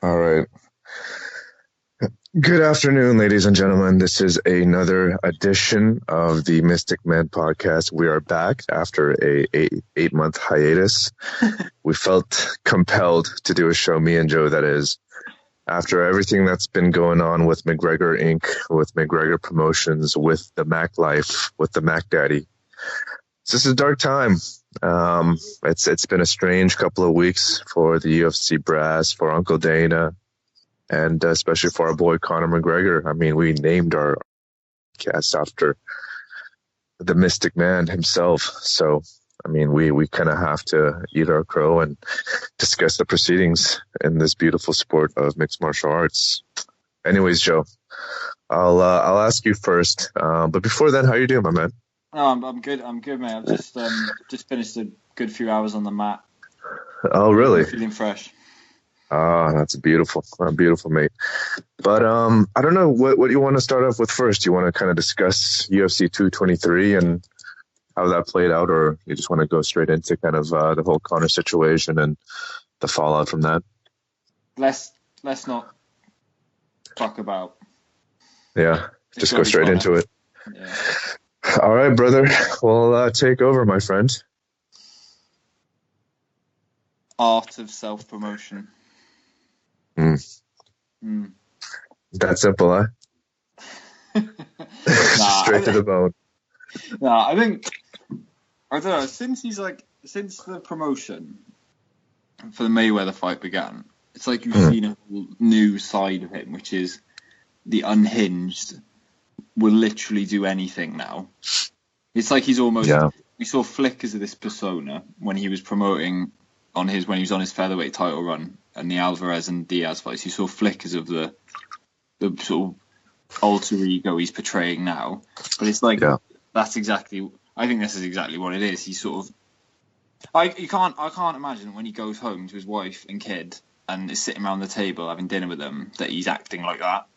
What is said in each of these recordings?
All right. Good afternoon, ladies and gentlemen. This is another edition of the Mystic Men podcast. We are back after a 8 month hiatus. We felt compelled to do a show, me and Joe, that is, after everything that's been going on with McGregor Inc., with McGregor Promotions, with the Mac Life, with the Mac Daddy. So this is a dark time. It's been a strange couple of weeks for the UFC brass, for Uncle Dana, and especially for our boy Conor McGregor. I mean, we named our cast after the Mystic Man himself. So, I mean, we kind of have to eat our crow and discuss the proceedings in this beautiful sport of mixed martial arts. Anyways, Joe, I'll ask you first. But before then, how you doing, my man? No, I'm good. I'm good, mate. I've just finished a good few hours on the mat. Oh, really? Feeling fresh. Ah, that's beautiful, mate. But I don't know what you want to start off with first. You want to kind of discuss UFC 223 and how that played out, or you just want to go straight into kind of the whole Conor situation and the fallout from that? Let's not talk about. Yeah, just go straight into it. Yeah. All right, brother. Well, take over, my friend. Art of self-promotion. That simple, huh? Straight to the bone. I don't know. Since the promotion for the Mayweather fight began, it's like you've seen a whole new side of him, which is the unhinged. Will literally do anything now. It's like he's almost. Yeah. We saw flickers of this persona when he was promoting when he was on his featherweight title run and the Alvarez and Diaz fights. You saw flickers of the sort of alter ego he's portraying now. But it's like that's exactly. I think this is exactly what it is. He's sort of. I can't imagine when he goes home to his wife and kid and is sitting around the table having dinner with them that he's acting like that.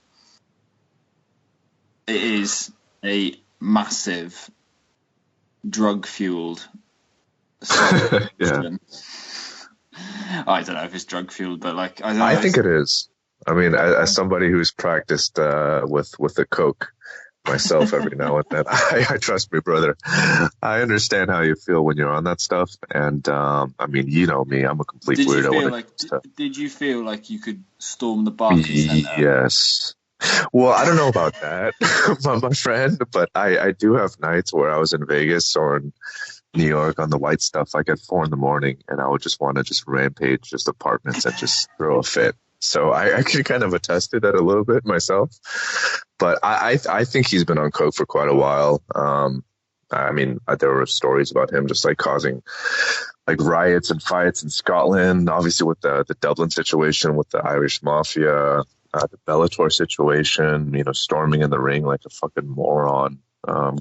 It is a massive drug-fueled. Yeah. I don't know if it's drug-fueled, but like I think it is. I mean, as somebody who's practiced with the coke myself every now and then, I trust me, brother. I understand how you feel when you're on that stuff, and I mean, you know me, I'm a complete weirdo. Did you feel like you could storm the Barclays Center? Yes. Well, I don't know about that, my friend, but I do have nights where I was in Vegas or in New York on the white stuff, like at 4 a.m, and I would just want to just rampage just apartments and just throw a fit. So I can kind of attest to that a little bit myself. But I think he's been on coke for quite a while. I mean, there were stories about him just like causing like riots and fights in Scotland, obviously with the Dublin situation with the Irish mafia. The Bellator situation, you know, storming in the ring like a fucking moron,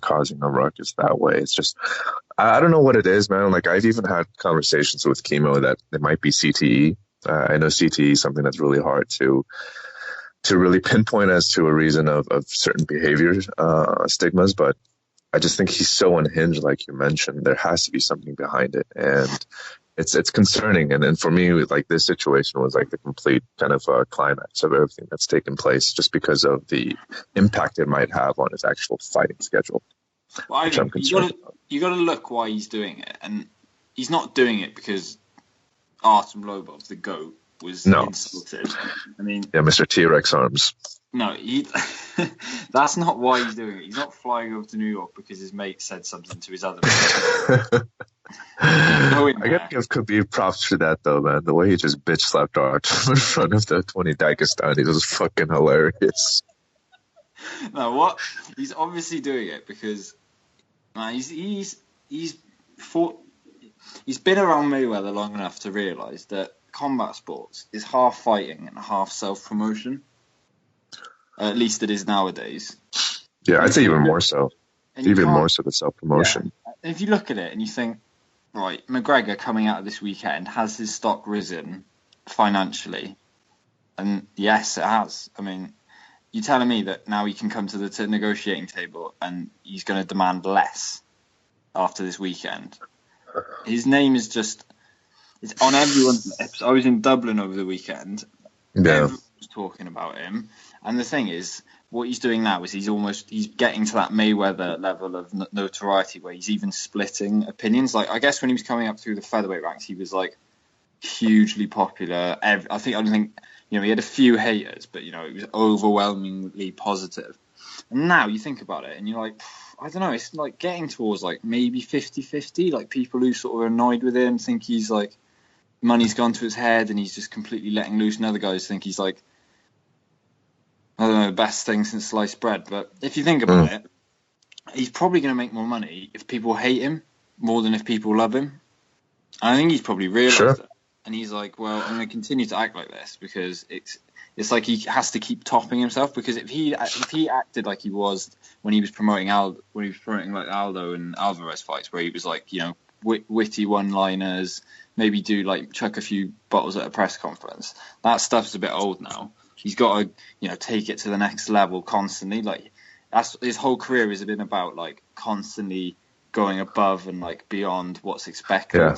causing a ruckus that way. It's just, I don't know what it is, man. Like, I've even had conversations with Kimo that it might be CTE. I know CTE is something that's really hard to really pinpoint as to a reason of certain behavior stigmas, but I just think he's so unhinged, like you mentioned. There has to be something behind it, and it's concerning. And then for me, like, this situation was like the complete kind of climax of everything that's taken place, just because of the impact it might have on his actual fighting schedule. Well, I think you got to look why he's doing it, and he's not doing it because Artem Lobov, the GOAT, was insulted. I mean, yeah, Mr. T-Rex arms. No, that's not why he's doing it. He's not flying over to New York because his mate said something to his other mate. I gotta give Khabib props for that, though, man. The way he just bitch slapped Artem in front of the 20 Dagestani was fucking hilarious. No, what? He's obviously doing it because he's been around Mayweather long enough to realise that combat sports is half fighting and half self-promotion. At least it is nowadays. Yeah, I'd say even more so. Even more so the self-promotion. Yeah. If you look at it and you think, right, McGregor coming out of this weekend, has his stock risen financially? And yes, it has. I mean, you're telling me that now he can come to the negotiating table and he's going to demand less after this weekend. His name is just... It's on everyone's lips. I was in Dublin over the weekend Yeah. Everyone's talking about him. And the thing is, what he's doing now is he's getting to that Mayweather level of notoriety where he's even splitting opinions. Like, I guess when he was coming up through the featherweight ranks, he was like hugely popular. I don't think, he had a few haters, but, it was overwhelmingly positive. And now you think about it and you're like, I don't know, it's like getting towards like maybe 50-50. Like, people who sort of are annoyed with him think he's like, money's gone to his head and he's just completely letting loose, and other guys think he's like, I don't know, the best thing since sliced bread. But if you think about it, he's probably going to make more money if people hate him more than if people love him. And I think he's probably realised it. And he's like, well, I'm going to continue to act like this because it's like he has to keep topping himself. Because if he acted like he was when he was promoting like Aldo and Alvarez fights, where he was like, witty one-liners, maybe do like chuck a few bottles at a press conference, that stuff's a bit old now. He's got to, take it to the next level constantly. Like, that's his whole career has been about, like, constantly going above and like beyond what's expected. Yeah,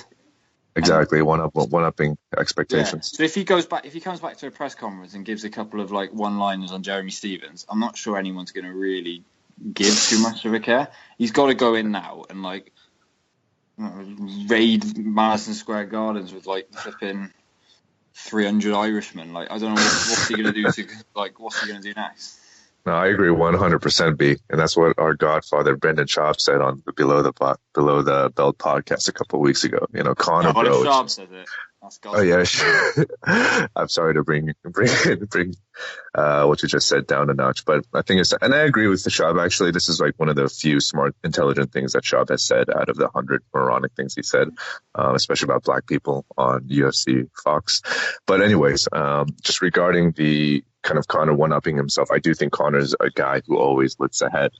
exactly. One-upping expectations. Yeah. So if he comes back to a press conference and gives a couple of like one-liners on Jeremy Stevens, I'm not sure anyone's going to really give too much of a care. He's got to go in now and like raid Madison Square Gardens with like flipping 300 Irishmen. Like, I don't know what's he going to do what's he going to do next? No, I agree 100%, B, and that's what our godfather Brendan Schaub said on the Below the Belt podcast a couple of weeks ago. Conor What if Broach. Schaub says it? Oh yeah, I'm sorry to bring what you just said down a notch, but I think and I agree with the Schaub. Actually, this is like one of the few smart, intelligent things that Schaub has said out of the 100 moronic things he said, especially about black people on UFC Fox. But anyways, just regarding the kind of Conor one-upping himself, I do think Conor's a guy who always looks ahead.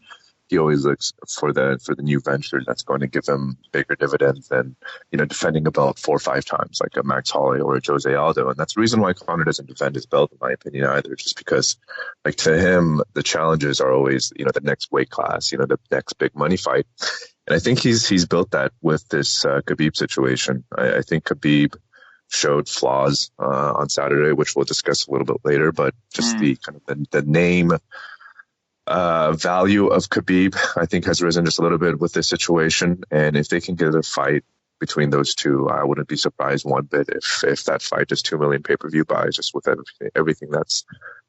He always looks for the new venture that's going to give him bigger dividends than, defending a belt 4 or 5 times like a Max Holloway or a Jose Aldo. And that's the reason why Conor doesn't defend his belt, in my opinion, either. Just because, like, to him, the challenges are always, the next weight class, the next big money fight. And I think he's built that with this Khabib situation. I think Khabib showed flaws on Saturday, which we'll discuss a little bit later, but just the kind of the name value of Khabib, I think, has risen just a little bit with this situation. And if they can get a fight between those two, I wouldn't be surprised one bit if that fight is 2 million pay-per-view buys, just with everything that's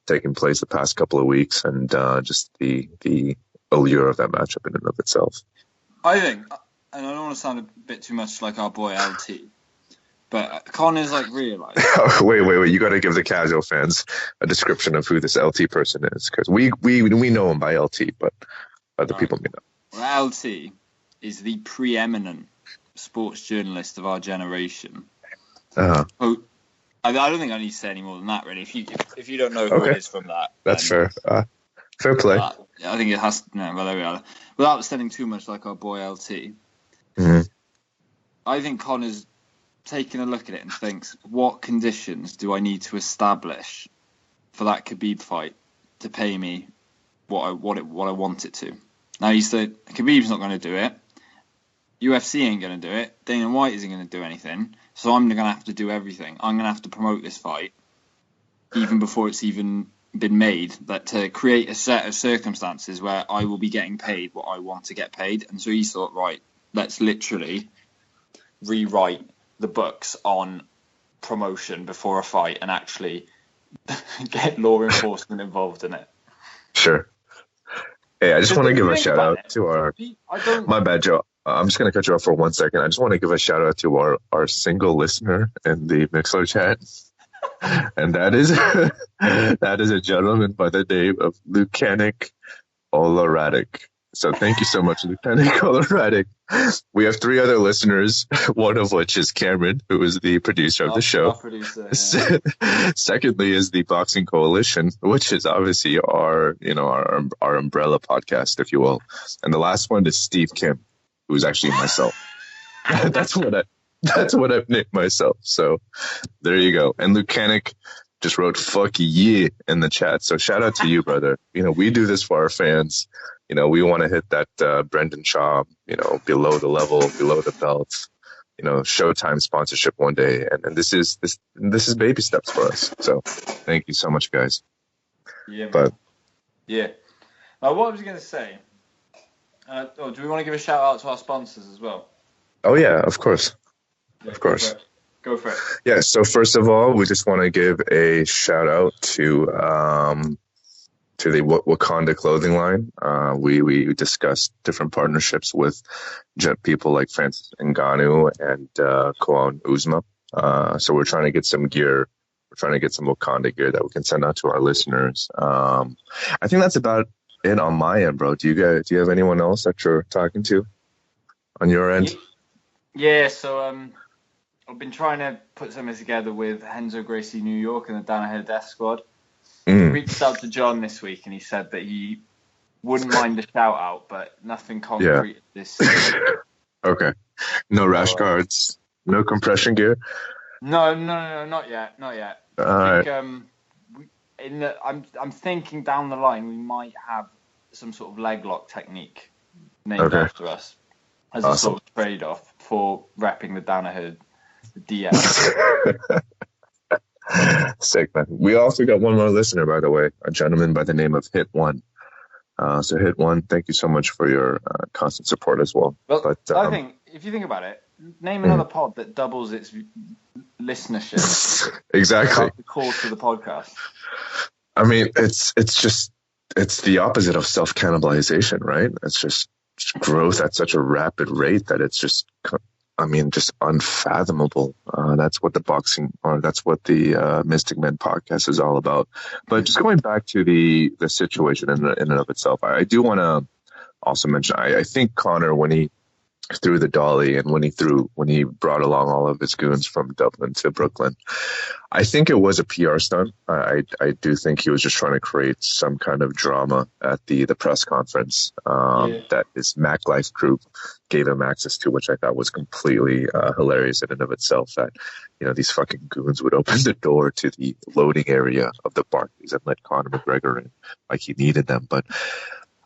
taken place the past couple of weeks, and just the allure of that matchup in and of itself. I think, and I don't want to sound a bit too much like our boy LT, but Conor's like realised. Wait! You got to give the casual fans a description of who this LT person is, because we know him by LT, but other people may not. Well, LT is the preeminent sports journalist of our generation. Uh-huh. Oh, I don't think I need to say any more than that, really. If you don't know who it is from that, that's fair. Fair play. I think it has. No, well, there we are. Without sounding too much like our boy LT, I think Conor's taking a look at it and thinks, what conditions do I need to establish for that Khabib fight to pay me what I want it to? Now, he said Khabib's not going to do it. UFC ain't going to do it. Dana White isn't going to do anything. So I'm going to have to do everything. I'm going to have to promote this fight even before it's even been made, that to create a set of circumstances where I will be getting paid what I want to get paid. And so he thought, right, let's literally rewrite the books on promotion before a fight and actually get law enforcement involved in it. Sure. Hey, I just want to give a shout out to our... My bad, Joe. I'm just going to cut you off for 1 second. I just want to give a shout out to our single listener in the Mixler chat. And that is a gentleman by the name of Lukanik Olaradik. So thank you so much, Lieutenant Coloradic. We have 3 other listeners, one of which is Cameron, who is the producer of the show. Producer, yeah. Secondly is the Boxing Coalition, which is obviously our umbrella podcast, if you will. And the last one is Steve Kim, who's actually myself. That's what I've named myself. So there you go. And Lukanik just wrote "fuck yeah" in the chat. So shout out to you, brother. We do this for our fans. We want to hit that Brendan Schaub, below the level, below the belt Showtime sponsorship one day, and this is baby steps for us. So thank you so much, guys. Yeah, man. But yeah. What I was going to say. Do we want to give a shout out to our sponsors as well? oh yeah, of course, Yeah, of course. Go for it. Yeah. So first of all, we just want to give a shout out to the Wakanda clothing line. We discussed different partnerships with people like Francis Ngannou and Koan Uzma. So we're trying to get some gear. We're trying to get some Wakanda gear that we can send out to our listeners. I think that's about it on my end, bro. Do you have anyone else that you're talking to on your end? Yeah. So I've been trying to put something together with Henzo Gracie New York and the Down Ahead Death Squad. Reached out to John this week, and he said that he wouldn't mind a shout out, but nothing concrete at this stage. Okay. No rash guards, no compression gear. No, not yet. I think I'm thinking down the line we might have some sort of leg lock technique named after us as a sort of trade off for repping the Down Ahead DS. Sick, man. We also got one more listener, by the way, a gentleman by the name of Hit One. So Hit One, thank you so much for your constant support as well. But I think, if you think about it, name another pod that doubles its listenership. Exactly. The course of the podcast. I mean, it's the opposite of self-cannibalization, right? It's just growth at such a rapid rate that it's just unfathomable. That's what that's what the Mystic Men podcast is all about. But just going back to the situation in and of itself, I do want to also mention, I think Connor, when he threw the dolly and when he brought along all of his goons from Dublin to Brooklyn, I think it was a PR stunt. I do think he was just trying to create some kind of drama at the press conference that his Mac Life group gave him access to, which I thought was completely hilarious in and of itself, that these fucking goons would open the door to the loading area of the Barclays and let Conor McGregor in like he needed them. But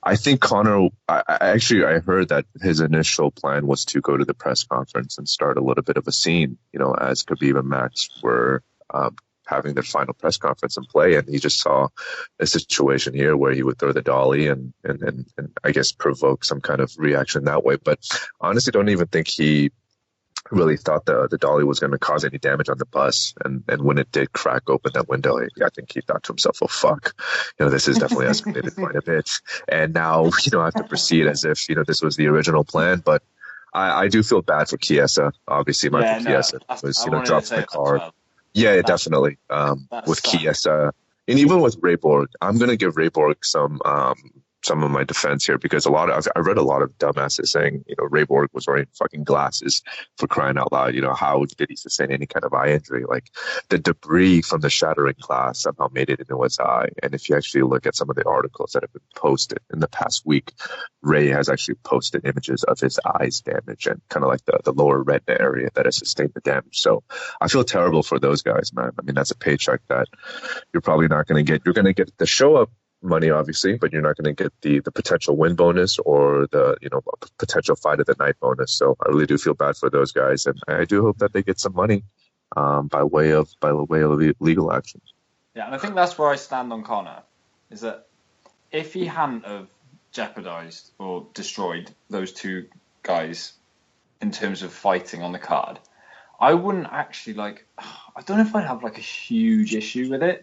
I think Connor, I heard that his initial plan was to go to the press conference and start a little bit of a scene, as Khabib and Max were having their final press conference and play. And he just saw a situation here where he would throw the dolly and I guess provoke some kind of reaction that way. But honestly, don't even think he really thought the dolly was going to cause any damage on the bus. And when it did crack open that window, I think he thought to himself, oh, fuck, this is definitely escalated quite a bit. And now, I have to proceed as if, this was the original plan. But I do feel bad for Chiesa. Obviously, Michael Chiesa was, dropped from the car. Well. Yeah, definitely. With Chiesa. And even with Ray Borg, I'm going to give Ray Borg some of my defense here, because I read a lot of dumbasses saying, Ray Borg was wearing fucking glasses, for crying out loud. How did he sustain any kind of eye injury? Like, the debris from the shattering glass somehow made it into his eye. And if you actually look at some of the articles that have been posted in the past week, Ray has actually posted images of his eyes damaged and kind of like the lower retina area that has sustained the damage. So I feel terrible for those guys, man. I mean, that's a paycheck that you're probably not going to get. You're going to get the show up money, obviously, but you're not going to get the potential win bonus or the potential fight of the night bonus. So I really do feel bad for those guys, and I do hope that they get some money by way of legal action. Yeah, and I think that's where I stand on Conor, is that if he hadn't have jeopardized or destroyed those two guys in terms of fighting on the card, I wouldn't actually I don't know if I'd have a huge issue with it.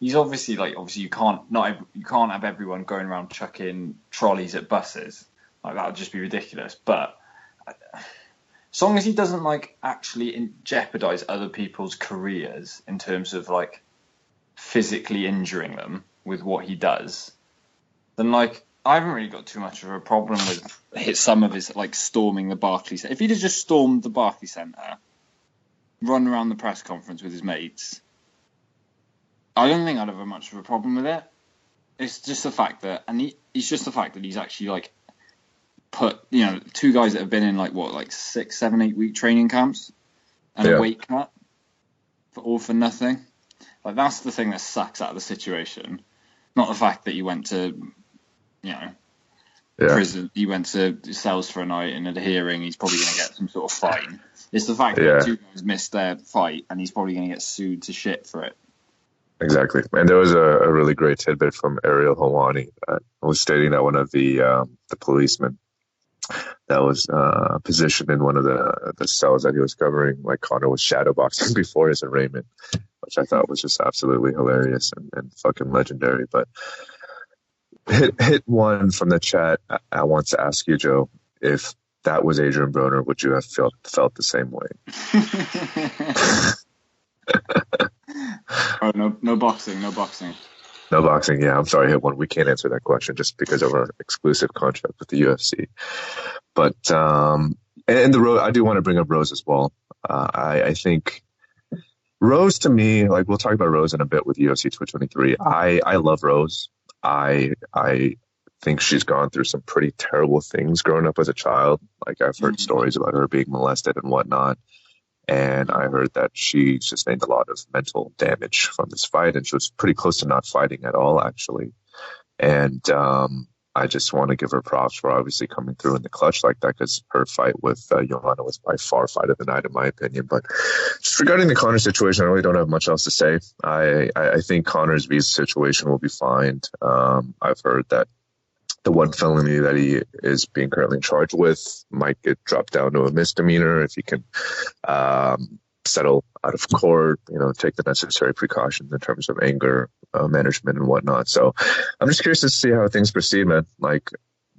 He's obviously you can't have everyone going around chucking trolleys at buses. That would just be ridiculous. But as long as he doesn't actually jeopardize other people's careers in terms of physically injuring them with what he does, then I haven't really got too much of a problem with some of his storming the Barclays. If he'd have just stormed the Barclays Centre, run around the press conference with his mates, I don't think I'd have much of a problem with it. It's just the fact that, it's just the fact that he's actually put two guys that have been in 6, 7, 8 week training camps and a weight cut for nothing. That's the thing that sucks out of the situation. Not the fact that you went to prison, he went to cells for a night and at a hearing he's probably going to get some sort of fine. It's the fact Yeah. that two guys missed their fight, and he's probably going to get sued to shit for it. Exactly. And there was a really great tidbit from Ariel Helwani that was stating that one of the policemen that was positioned in one of the cells that he was covering, like Conor was shadowboxing before his arraignment, which I thought was just absolutely hilarious and fucking legendary. But hit one from the chat. I want to ask you, Joe, if that was Adrian Broner, would you have felt the same way? Oh, no boxing. No boxing. Yeah, I'm sorry, hit one. We can't answer that question just because of our exclusive contract with the UFC. But and the Rose, I do want to bring up Rose as well. I think Rose, to me, like, we'll talk about Rose in a bit with UFC 223. I love Rose. I think she's gone through some pretty terrible things growing up as a child. Like, I've heard stories about her being molested and whatnot. And I heard that she sustained a lot of mental damage from this fight, and she was pretty close to not fighting at all, actually. And I just want to give her props for obviously coming through in the clutch like that, because her fight with Joanna was by far fight of the night, in my opinion. But just regarding the Conor situation, I really don't have much else to say. I think Conor's visa situation will be fine. I've heard that the one felony that he is being currently charged with might get dropped down to a misdemeanor if he can settle out of court, take the necessary precautions in terms of anger management and whatnot. So I'm just curious to see how things proceed, man. Like,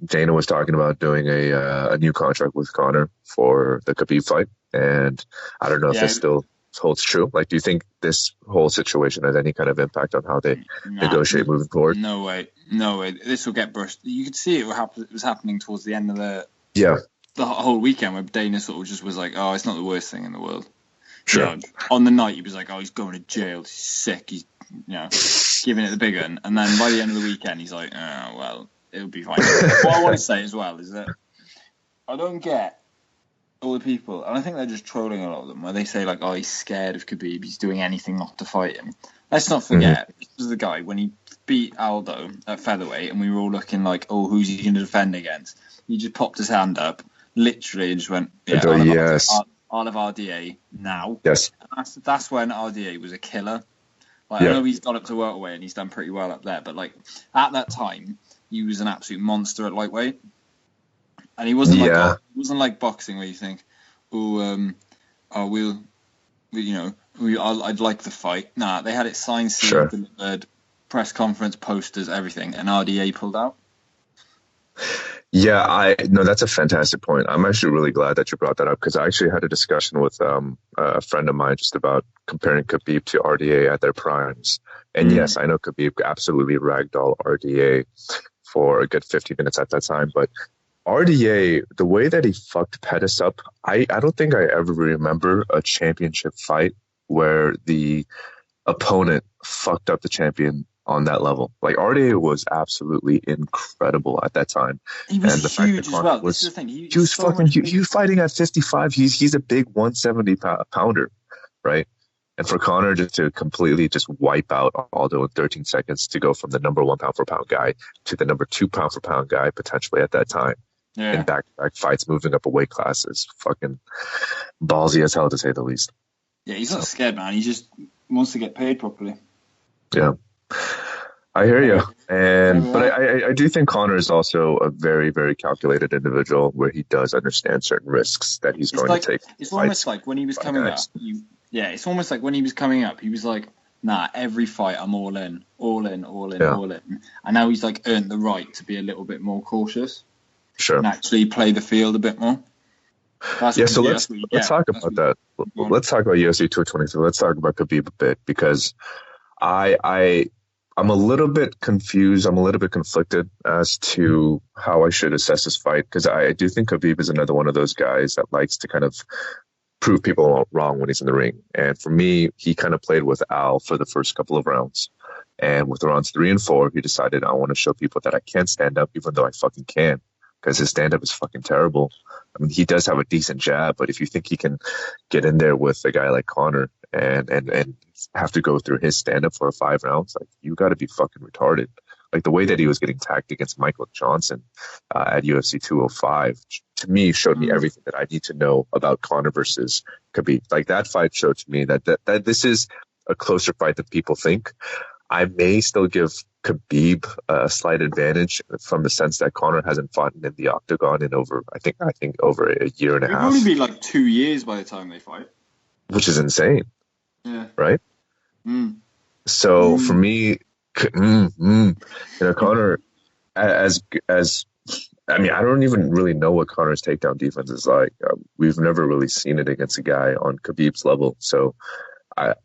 Dana was talking about doing a new contract with Conor for the Khabib fight, and I don't know if this still holds true. Like, do you think this whole situation has any kind of impact on how they negotiate moving forward? No way. This will get brushed. You could see it was happening towards the end of the whole weekend, where Dana sort of just was like, "Oh, it's not the worst thing in the world." Sure. On the night, he was like, "Oh, he's going to jail. He's sick. He's giving it the big one." And then by the end of the weekend, he's like, "Oh, well, it'll be fine." What I want to say as well is that I don't get all the people, and I think they're just trolling a lot of them, where they say, like, "Oh, he's scared of Khabib. He's doing anything not to fight him." Let's not forget, this was the guy when he beat Aldo at featherweight, and we were all looking like, "Oh, who's he going to defend against?" He just popped his hand up, literally, and just went, "Yeah, I'll have RDA now." Yes. And that's when RDA was a killer. Like, I know he's got up to welterweight and he's done pretty well up there, but like at that time, he was an absolute monster at lightweight, and he wasn't like boxing where you think, "Oh, I'd like the fight." Nah, they had it signed, sealed, delivered, press conference, posters, everything, and RDA pulled out. Yeah, that's a fantastic point. I'm actually really glad that you brought that up, because I actually had a discussion with a friend of mine just about comparing Khabib to RDA at their primes. And yes, I know Khabib absolutely ragdoll RDA for a good 50 minutes at that time, but RDA, the way that he fucked Pettis up, I don't think I ever remember a championship fight where the opponent fucked up the champion on that level. Like, RDA was absolutely incredible at that time. He was huge as well. This is the thing. He was fucking huge. He was fighting at 55. He's a big 170 pounder, right? And for Conor just to completely just wipe out Aldo in 13 seconds to go from the number 1 pound for pound guy to the number 2 pound for pound guy potentially at that time in back-to-back fights, moving up a weight class, is fucking ballsy as hell, to say the least. Yeah, he's not scared, man. He just wants to get paid properly. Yeah. I hear you. But I do think Conor is also a very, very calculated individual, where he does understand certain risks that he's going to take. It's almost like when he was coming up. It's almost like when he was coming up, he was like, "Nah, every fight I'm all in. And now he's like earned the right to be a little bit more cautious. Sure. And actually play the field a bit more. So let's talk about that. Let's talk about UFC 223. Let's talk about Khabib a bit, because I'm a little bit confused. I'm a little bit conflicted as to how I should assess this fight, because I do think Khabib is another one of those guys that likes to kind of prove people wrong when he's in the ring. And for me, he kind of played with Al for the first couple of rounds. And with rounds 3 and 4, he decided, I want to show people that I can stand up, even though I fucking can, because his stand-up is fucking terrible. I mean, he does have a decent jab, but if you think he can get in there with a guy like Conor and have to go through his stand-up for 5 rounds, like, you got to be fucking retarded. Like, the way that he was getting tagged against Michael Johnson at UFC 205, to me showed me Mm. everything that I need to know about Conor versus Khabib. Like that fight showed to me that this is a closer fight than people think. I may still give Khabib a slight advantage from the sense that Conor hasn't fought in the octagon in over, I think over a year and a It'll probably half, be like 2 years by the time they fight. which is insane, Yeah. right? Mm. So for Mm. me, Conor, as I mean, I don't even really know what Conor's takedown defense is like. We've never really seen it against a guy on Khabib's level. So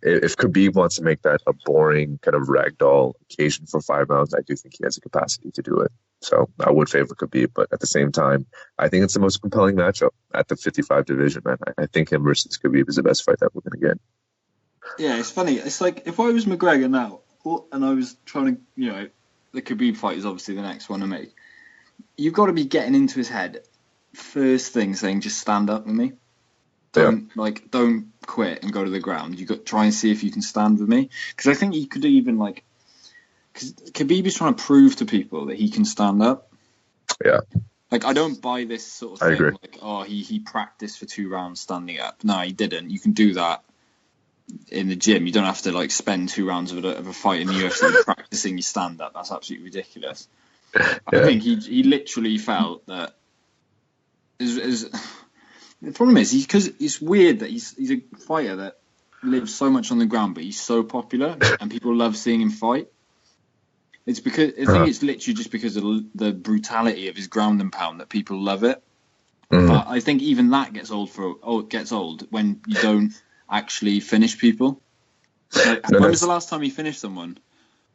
if Khabib wants to make that a boring kind of ragdoll occasion for 5 rounds, I do think he has the capacity to do it. So I would favor Khabib, but at the same time, I think it's the most compelling matchup at the 55 division, man. I think him versus Khabib is the best fight that we're going to get. Yeah, it's funny. It's like if I was McGregor now, and I was trying to, the Khabib fight is obviously the next one to make. You've got to be getting into his head first thing, saying just stand up with me. Don't quit and go to the ground. You got try and see if you can stand with me, because I think you could even because Khabib is trying to prove to people that he can stand up. Yeah. Like I don't buy this sort of I thing. agree. Like he practiced for 2 rounds standing up. No, he didn't. You can do that in the gym. You don't have to spend 2 rounds of a fight in the UFC practicing your stand up. That's absolutely ridiculous. Yeah. I think he literally felt that. The problem is because it's weird that he's a fighter that lives so much on the ground, but he's so popular and people love seeing him fight. It's because I think it's literally just because of the brutality of his ground and pound that people love it. Mhm. But I think even that gets old when you don't actually finish people. When was the last time he finished someone?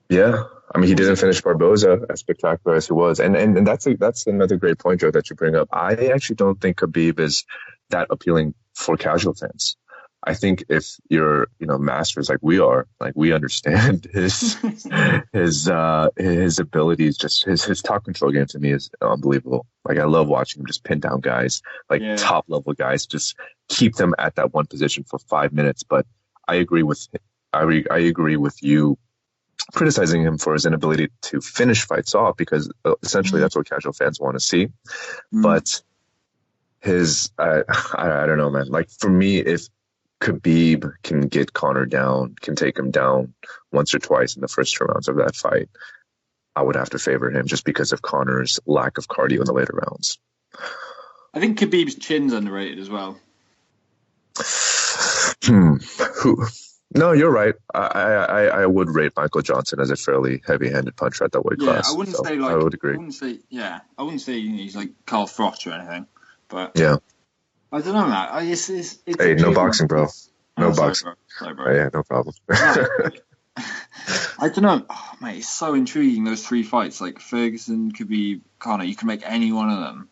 Yeah, I mean, he didn't finish Barboza, as spectacular as he was, and that's another great point, Joe, that you bring up. I actually don't think Khabib is that appealing for casual fans. I think if you're, masters like we are, like we understand his abilities, just his top control game to me is unbelievable. Like I love watching him just pin down guys, like top level guys, just keep them at that one position for 5 minutes. But I agree with you criticizing him for his inability to finish fights off, because essentially that's what casual fans want to see. But I don't know, man. Like for me, if Khabib can get Conor down, can take him down once or twice in the first 2 rounds of that fight, I would have to favor him just because of Conor's lack of cardio in the later rounds. I think Khabib's chin's underrated as well. No, you're right. I would rate Michael Johnson as a fairly heavy-handed puncher at that weight class. I wouldn't say I would agree. I wouldn't say he's like Carl Froch or anything, but yeah, I don't know, man. It's hey, no boxing, bro. No boxing. Sorry, bro. Oh, yeah, no problem. I don't know, mate. It's so intriguing, those 3 fights, like Ferguson, Khabib, Conor. You can make any one of them,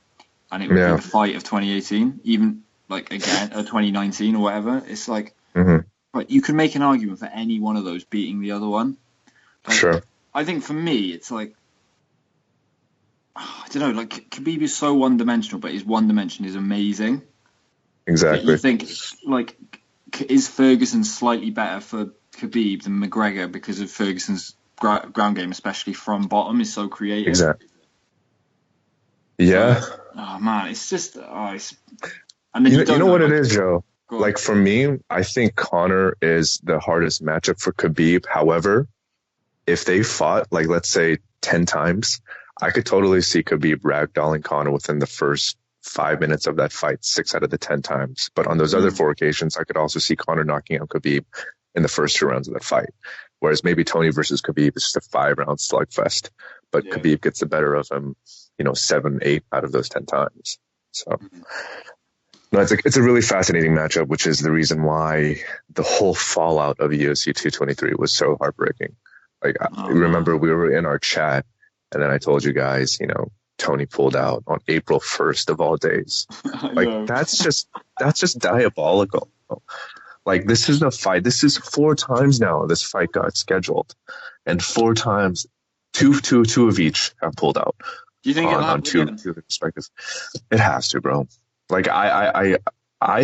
and it would be the fight of 2018, even again, or 2019 or whatever. It's like. Mm-hmm. But you can make an argument for any one of those beating the other one. Sure. I think for me, it's I don't know, Khabib is so one-dimensional, but his one dimension is amazing. Exactly. But you think, is Ferguson slightly better for Khabib than McGregor because of Ferguson's ground game, especially from bottom, is so creative? Exactly. Yeah. Oh, man, it's just... and then you know what it is, Joe? Like for me, I think Conor is the hardest matchup for Khabib. However, if they fought, let's say 10 times, I could totally see Khabib ragdolling Conor within the first 5 minutes of that fight, 6 out of the 10 times. But on those other 4 occasions, I could also see Conor knocking out Khabib in the first 2 rounds of that fight. Whereas maybe Tony versus Khabib is just a 5-round slugfest, but Khabib gets the better of him, 7, 8 out of those 10 times. So. No, it's a really fascinating matchup, which is the reason why the whole fallout of UFC 223 was so heartbreaking. I remember we were in our chat, and then I told you guys, Tony pulled out on April 1st of all days. That's just diabolical. This is a fight. This is 4 times now this fight got scheduled, and 4 times, two of each have pulled out. Do you think on two perspectives? It has to, bro. I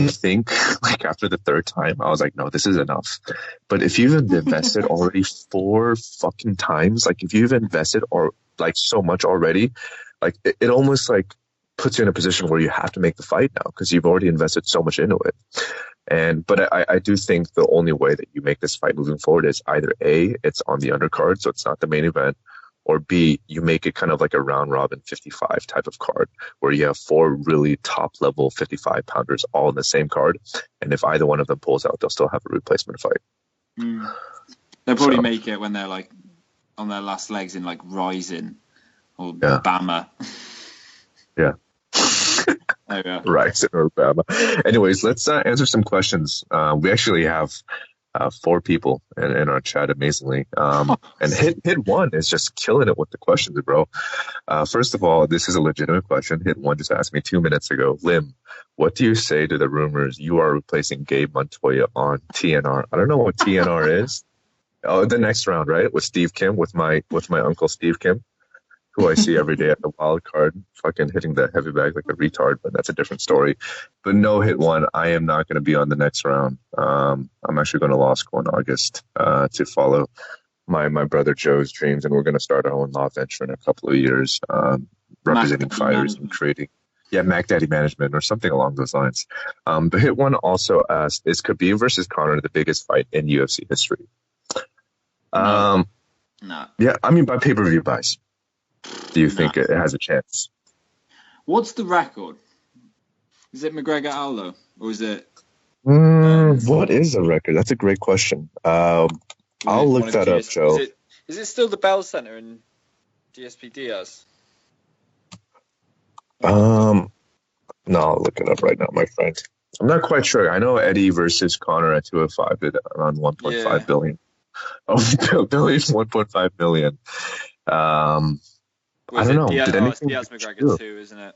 think after the 3rd time, I was like, no, this is enough. But if you've invested already 4 fucking times, if you've invested so much already, it almost puts you in a position where you have to make the fight now because you've already invested so much into it. But I do think the only way that you make this fight moving forward is either A, it's on the undercard, so it's not the main event, or B, you make it kind of like a round robin 55 type of card where you have four really top level 55 pounders all in the same card. And if either one of them pulls out, they'll still have a replacement fight. They'll probably make it when they're like on their last legs in like Rising or Bama. Yeah. There we go. Rising or Bama. Anyways, let's answer some questions. We actually have 4 people in our chat, amazingly. And hit one is just killing it with the questions, bro. First of all, this is a legitimate question. Hit one just asked me 2 minutes ago. Lim, what do you say to the rumors you are replacing Gabe Montoya on TNR? I don't know what TNR is. Oh, the next round, right? With Steve Kim, with my uncle Steve Kim, who I see every day at the wild card, fucking hitting the heavy bag like a retard, but that's a different story. But no, hit one, I am not going to be on the next round. I'm actually going to law school in August to follow my brother Joe's dreams, and we're going to start our own law venture in a couple of years, representing fighters and creating, Mac Daddy Management or something along those lines. The hit one also asked, is Khabib versus Conor the biggest fight in UFC history? No. Yeah, I mean by pay-per-view buys. Do you think it has a chance? What's the record? Is it McGregor Aldo or is it? What is the record? That's a great question. I'll look that up, Joe. Is it still the Bell Center in GSP Diaz? No, I'll look it up right now, my friend. I'm not quite sure. I know Eddie versus Conor at 205 did around 1.5 billion. Oh, billion, 1.5 million. I don't know. Did anything? Diaz McGregor 2, isn't it?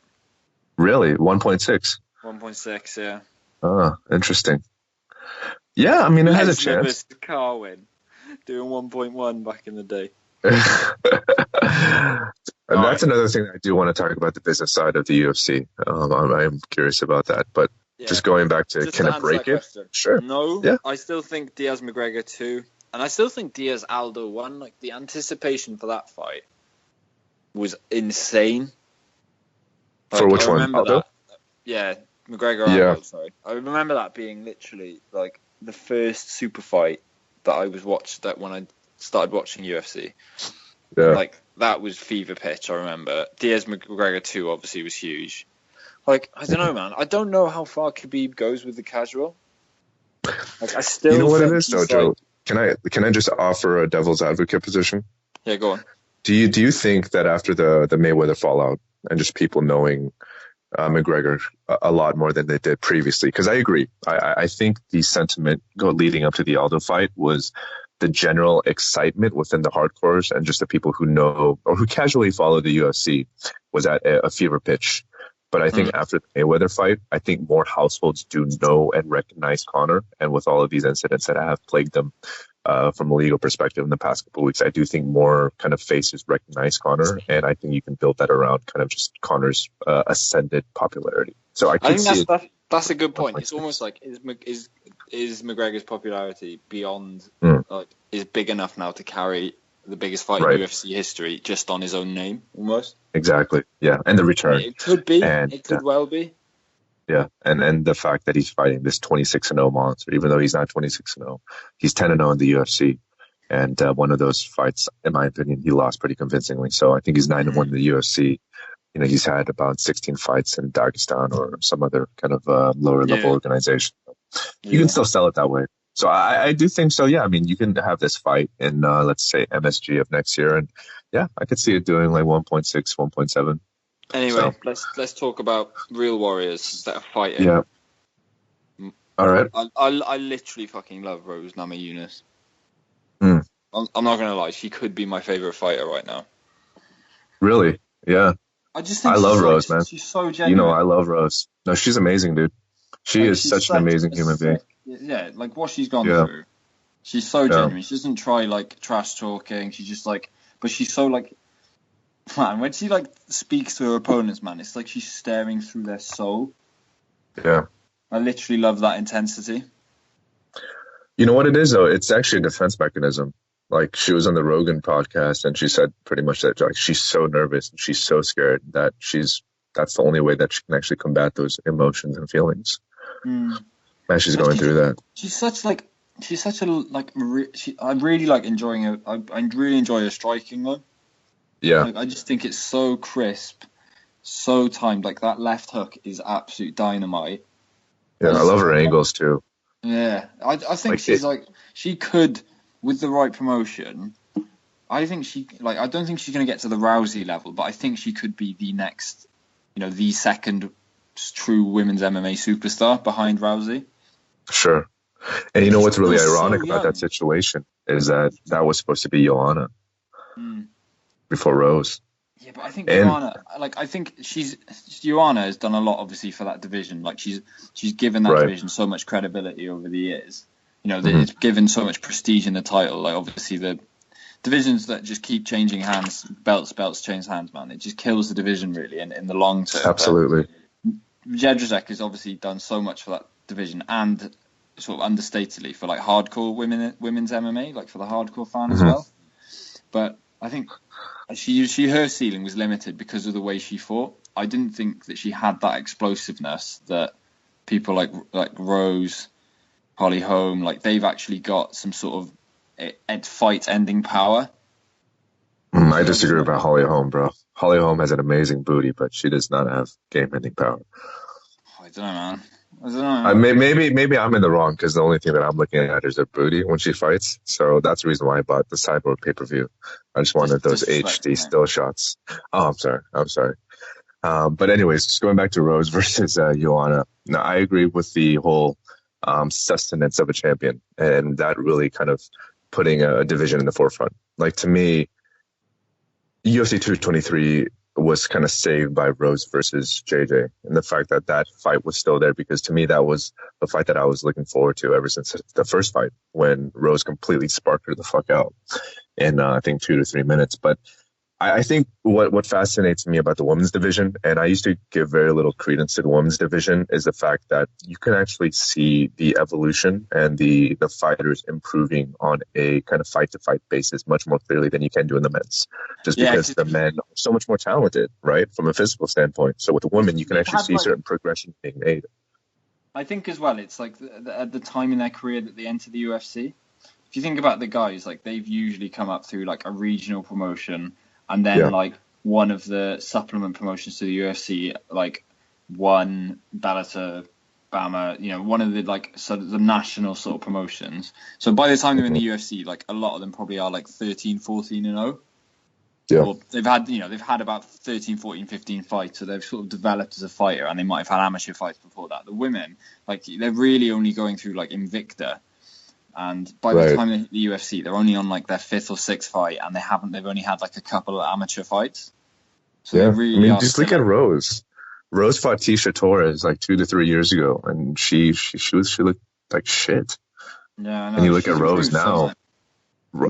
Really? 1.6? 1.6, yeah. Oh, interesting. Yeah, I mean, it has a chance. Carwin doing 1.1 back in the day. And that's another thing I do want to talk about, the business side of the UFC. I am curious about that. But just going back to, can it break it? Sure. No, I still think Diaz McGregor 2. And I still think Diaz Aldo 1. Like, the anticipation for that fight was insane. Like, for which one? Aldo? Yeah, McGregor Aldo, sorry. I remember that being literally like the first super fight that I watched when I started watching UFC. Yeah. Like, that was fever pitch, I remember. Diaz McGregor 2 obviously was huge. Like, I don't know, man. I don't know how far Khabib goes with the casual. Like, I still You know what it is, though, Joe? Can I just offer a devil's advocate position? Yeah, go on. Do you think that after the Mayweather fallout and just people knowing McGregor a lot more than they did previously? Because I agree. I think the sentiment leading up to the Aldo fight was the general excitement within the hardcores and just the people who know or who casually follow the UFC was at a fever pitch. But I think after the Mayweather fight, I think more households do know and recognize Conor. And with all of these incidents that have plagued them from a legal perspective in the past couple of weeks, I do think more kind of faces recognize Conor. And I think you can build that around kind of just Conor's ascended popularity. So I think that's a good point. It's almost like is McGregor's popularity beyond is big enough now to carry the biggest fight in UFC history just on his own name, almost. Exactly. Yeah, and the return. It could be. It could well be. Yeah, and the fact that he's fighting this 26-0 monster, even though he's not 26-0, he's 10-0 in the UFC, and one of those fights, in my opinion, he lost pretty convincingly. So I think he's 9-1 in the UFC. You know, he's had about 16 fights in Dagestan or some other kind of lower level organization. You can still sell it that way. So I do think so. Yeah, I mean, you can have this fight in let's say MSG of next year, and I could see it doing like 1.6, 1.7. Anyway, let's talk about real warriors that are fighting. Yeah. All right. I literally fucking love Rose Namajunas. I'm not gonna lie, she could be my favorite fighter right now. Really? Yeah. I love Rose, man. She's so genuine. You know, I love Rose. No, she's amazing, dude. She is such an amazing human being. Yeah, like what she's gone through. She's so genuine. She doesn't try like trash talking. She's just like, but she's so like, man, when she like speaks to her opponents, man, it's like she's staring through their soul. Yeah. I literally love that intensity. You know what it is, though? It's actually a defense mechanism. Like, she was on the Rogan podcast and she said pretty much that, like, she's so nervous and she's so scared that she's that's the only way that she can actually combat those emotions and feelings. Mm. Man, she's But going through that. she's such a I really like enjoying her. I really enjoy her striking though. Yeah, Like I just think it's so crisp, so timed. Like that left hook is absolute dynamite. yeah, I love her angles too. Yeah, I think Like it, she's like she could with the right promotion. I think I don't think she's going to get to the Rousey level, but I think she could be the next, the second true women's MMA superstar behind Rousey. sure. And you know She's what's really still so ironic about that young. situation is that was supposed to be Joanna Mm. before Rose. Yeah, but I think And Joanna has done a lot, obviously, for that division. Like she's given that right. division so much credibility over the years. Mm-hmm. It's given so much prestige in the title. Like obviously the divisions that just keep changing hands, belts change hands, man. It just kills the division really in the long term. Absolutely. But Jedrzejczyk has obviously done so much for that division and sort of understatedly for like hardcore women's MMA, like for the hardcore fan as well. But I think her ceiling was limited because of the way she fought. I didn't think that she had that explosiveness that people like Rose, Holly Holm, like they've actually got some sort of fight ending power. I disagree about Holly Holm, bro. Holly Holm has an amazing booty, but she does not have game-ending power. I don't know, man. I don't know. Maybe I'm in the wrong because the only thing that I'm looking at is her booty when she fights. So that's the reason why I bought the Cyborg pay-per-view. I just wanted those HD still shots. Oh, I'm sorry. But anyways, just going back to Rose versus Joanna. Now, I agree with the whole sustenance of a champion, and that really kind of putting a division in the forefront. Like to me, UFC 223 was kind of saved by Rose versus JJ, and the fact that that fight was still there, because to me that was the fight that I was looking forward to ever since the first fight when Rose completely sparked her the fuck out in I think 2 to 3 minutes. But I think what fascinates me about the women's division, and I used to give very little credence to the women's division, is the fact that you can actually see the evolution and the fighters improving on a kind of fight-to-fight basis much more clearly than you can do in the men's. Just because the men are so much more talented, right, from a physical standpoint. So with the women, you can actually see certain progression being made. I think as well, it's like at the time in their career that they enter the UFC. If you think about the guys, like they've usually come up through like a regional promotion, and then like one of the supplement promotions to the UFC, like one Bellator, Bama, one of the like sort of the national sort of promotions. So by the time they're in the UFC, like a lot of them probably are like 13, 14 and 0. Yeah. Or they've had about 13, 14, 15 fights, so they've sort of developed as a fighter, and they might have had amateur fights before that. The women, like they're really only going through like Invicta. And by the time they hit the UFC, they're only on like their 5th or 6th fight, and they've only had like a couple of amateur fights. So they really just look at Rose. Rose fought Tisha Torres like 2 to 3 years ago, and she looked like shit. Yeah, I know. And you look at Rose now.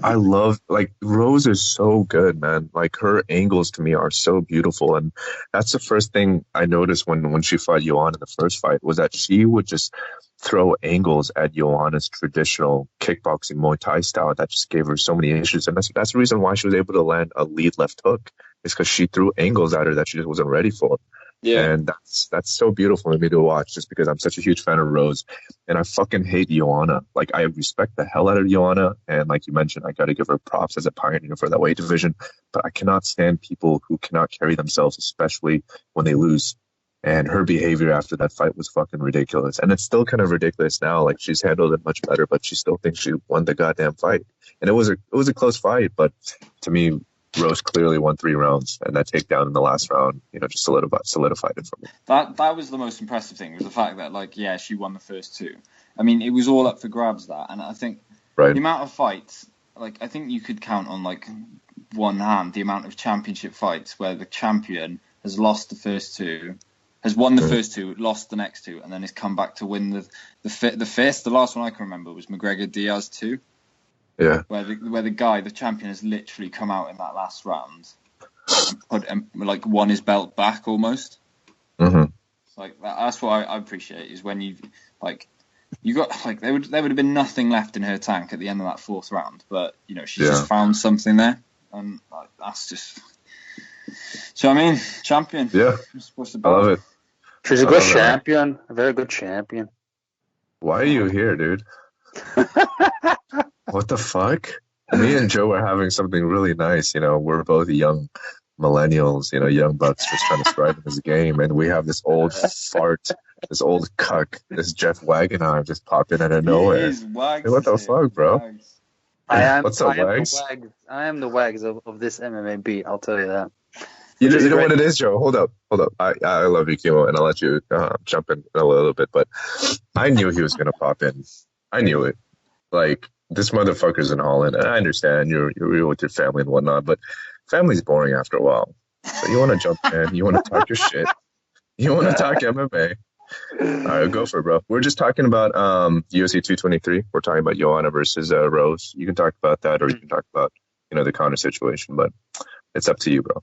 I love, like, Rose is so good, man. Like, her angles to me are so beautiful. And that's the first thing I noticed when she fought Joanna in the first fight, was that she would just throw angles at Joanna's traditional kickboxing Muay Thai style that just gave her so many issues. And that's the reason why she was able to land a lead left hook, is because she threw angles at her that she just wasn't ready for. Yeah. And that's so beautiful to me to watch, just because I'm such a huge fan of Rose, and I fucking hate Joanna. Like, I respect the hell out of Joanna, and like you mentioned, I got to give her props as a pioneer for that weight division, but I cannot stand people who cannot carry themselves, especially when they lose. And her behavior after that fight was fucking ridiculous, and it's still kind of ridiculous now. Like, she's handled it much better, but she still thinks she won the goddamn fight, and it was a close fight, but to me, Rose clearly won 3 rounds, and that takedown in the last round, just solidified it for me. That was the most impressive thing, was the fact that, like, yeah, she won the first 2. I mean, it was all up for grabs, that, and I think the amount of fights, like, I think you could count on, like, one hand the amount of championship fights where the champion has lost the first 2, has won the first 2, lost the next 2, and then has come back to win the fifth. The last one I can remember was McGregor Diaz 2. Yeah. Where the guy, the champion, has literally come out in that last round and won his belt back almost. Mm-hmm. Like that's what I appreciate, is when you got like there would have been nothing left in her tank at the end of that 4th round, but she just found something there, and that's just So I mean, champion. Yeah, What's the I love bar? it. She's a I good love it. champion. A very good champion. Why are you here, dude? What the fuck? Me and Joe are having something really nice. We're both young millennials, young bucks just trying to strive in this game. And we have this old fart, this old cuck, this Jeff Wagoner just pop in out of He nowhere. is Wags. Hey, what the fuck, bro? Wags. What's up, Wags? I am the Wags of this MMA beat. I'll tell you that. You Which is know great. what it is, Joe? Hold up. I love you, Kimo, and I'll let you jump in a little bit. But I knew he was gonna pop in. I knew it. Like, this motherfucker's in Holland, and I understand you're with your family and whatnot, but family's boring after a while. So you want to jump in, you want to talk your shit, you want to talk MMA. All right, go for it, bro. We're just talking about UFC 223. We're talking about Joanna versus Rose. You can talk about that, or you can talk about the Conor situation, but it's up to you, bro.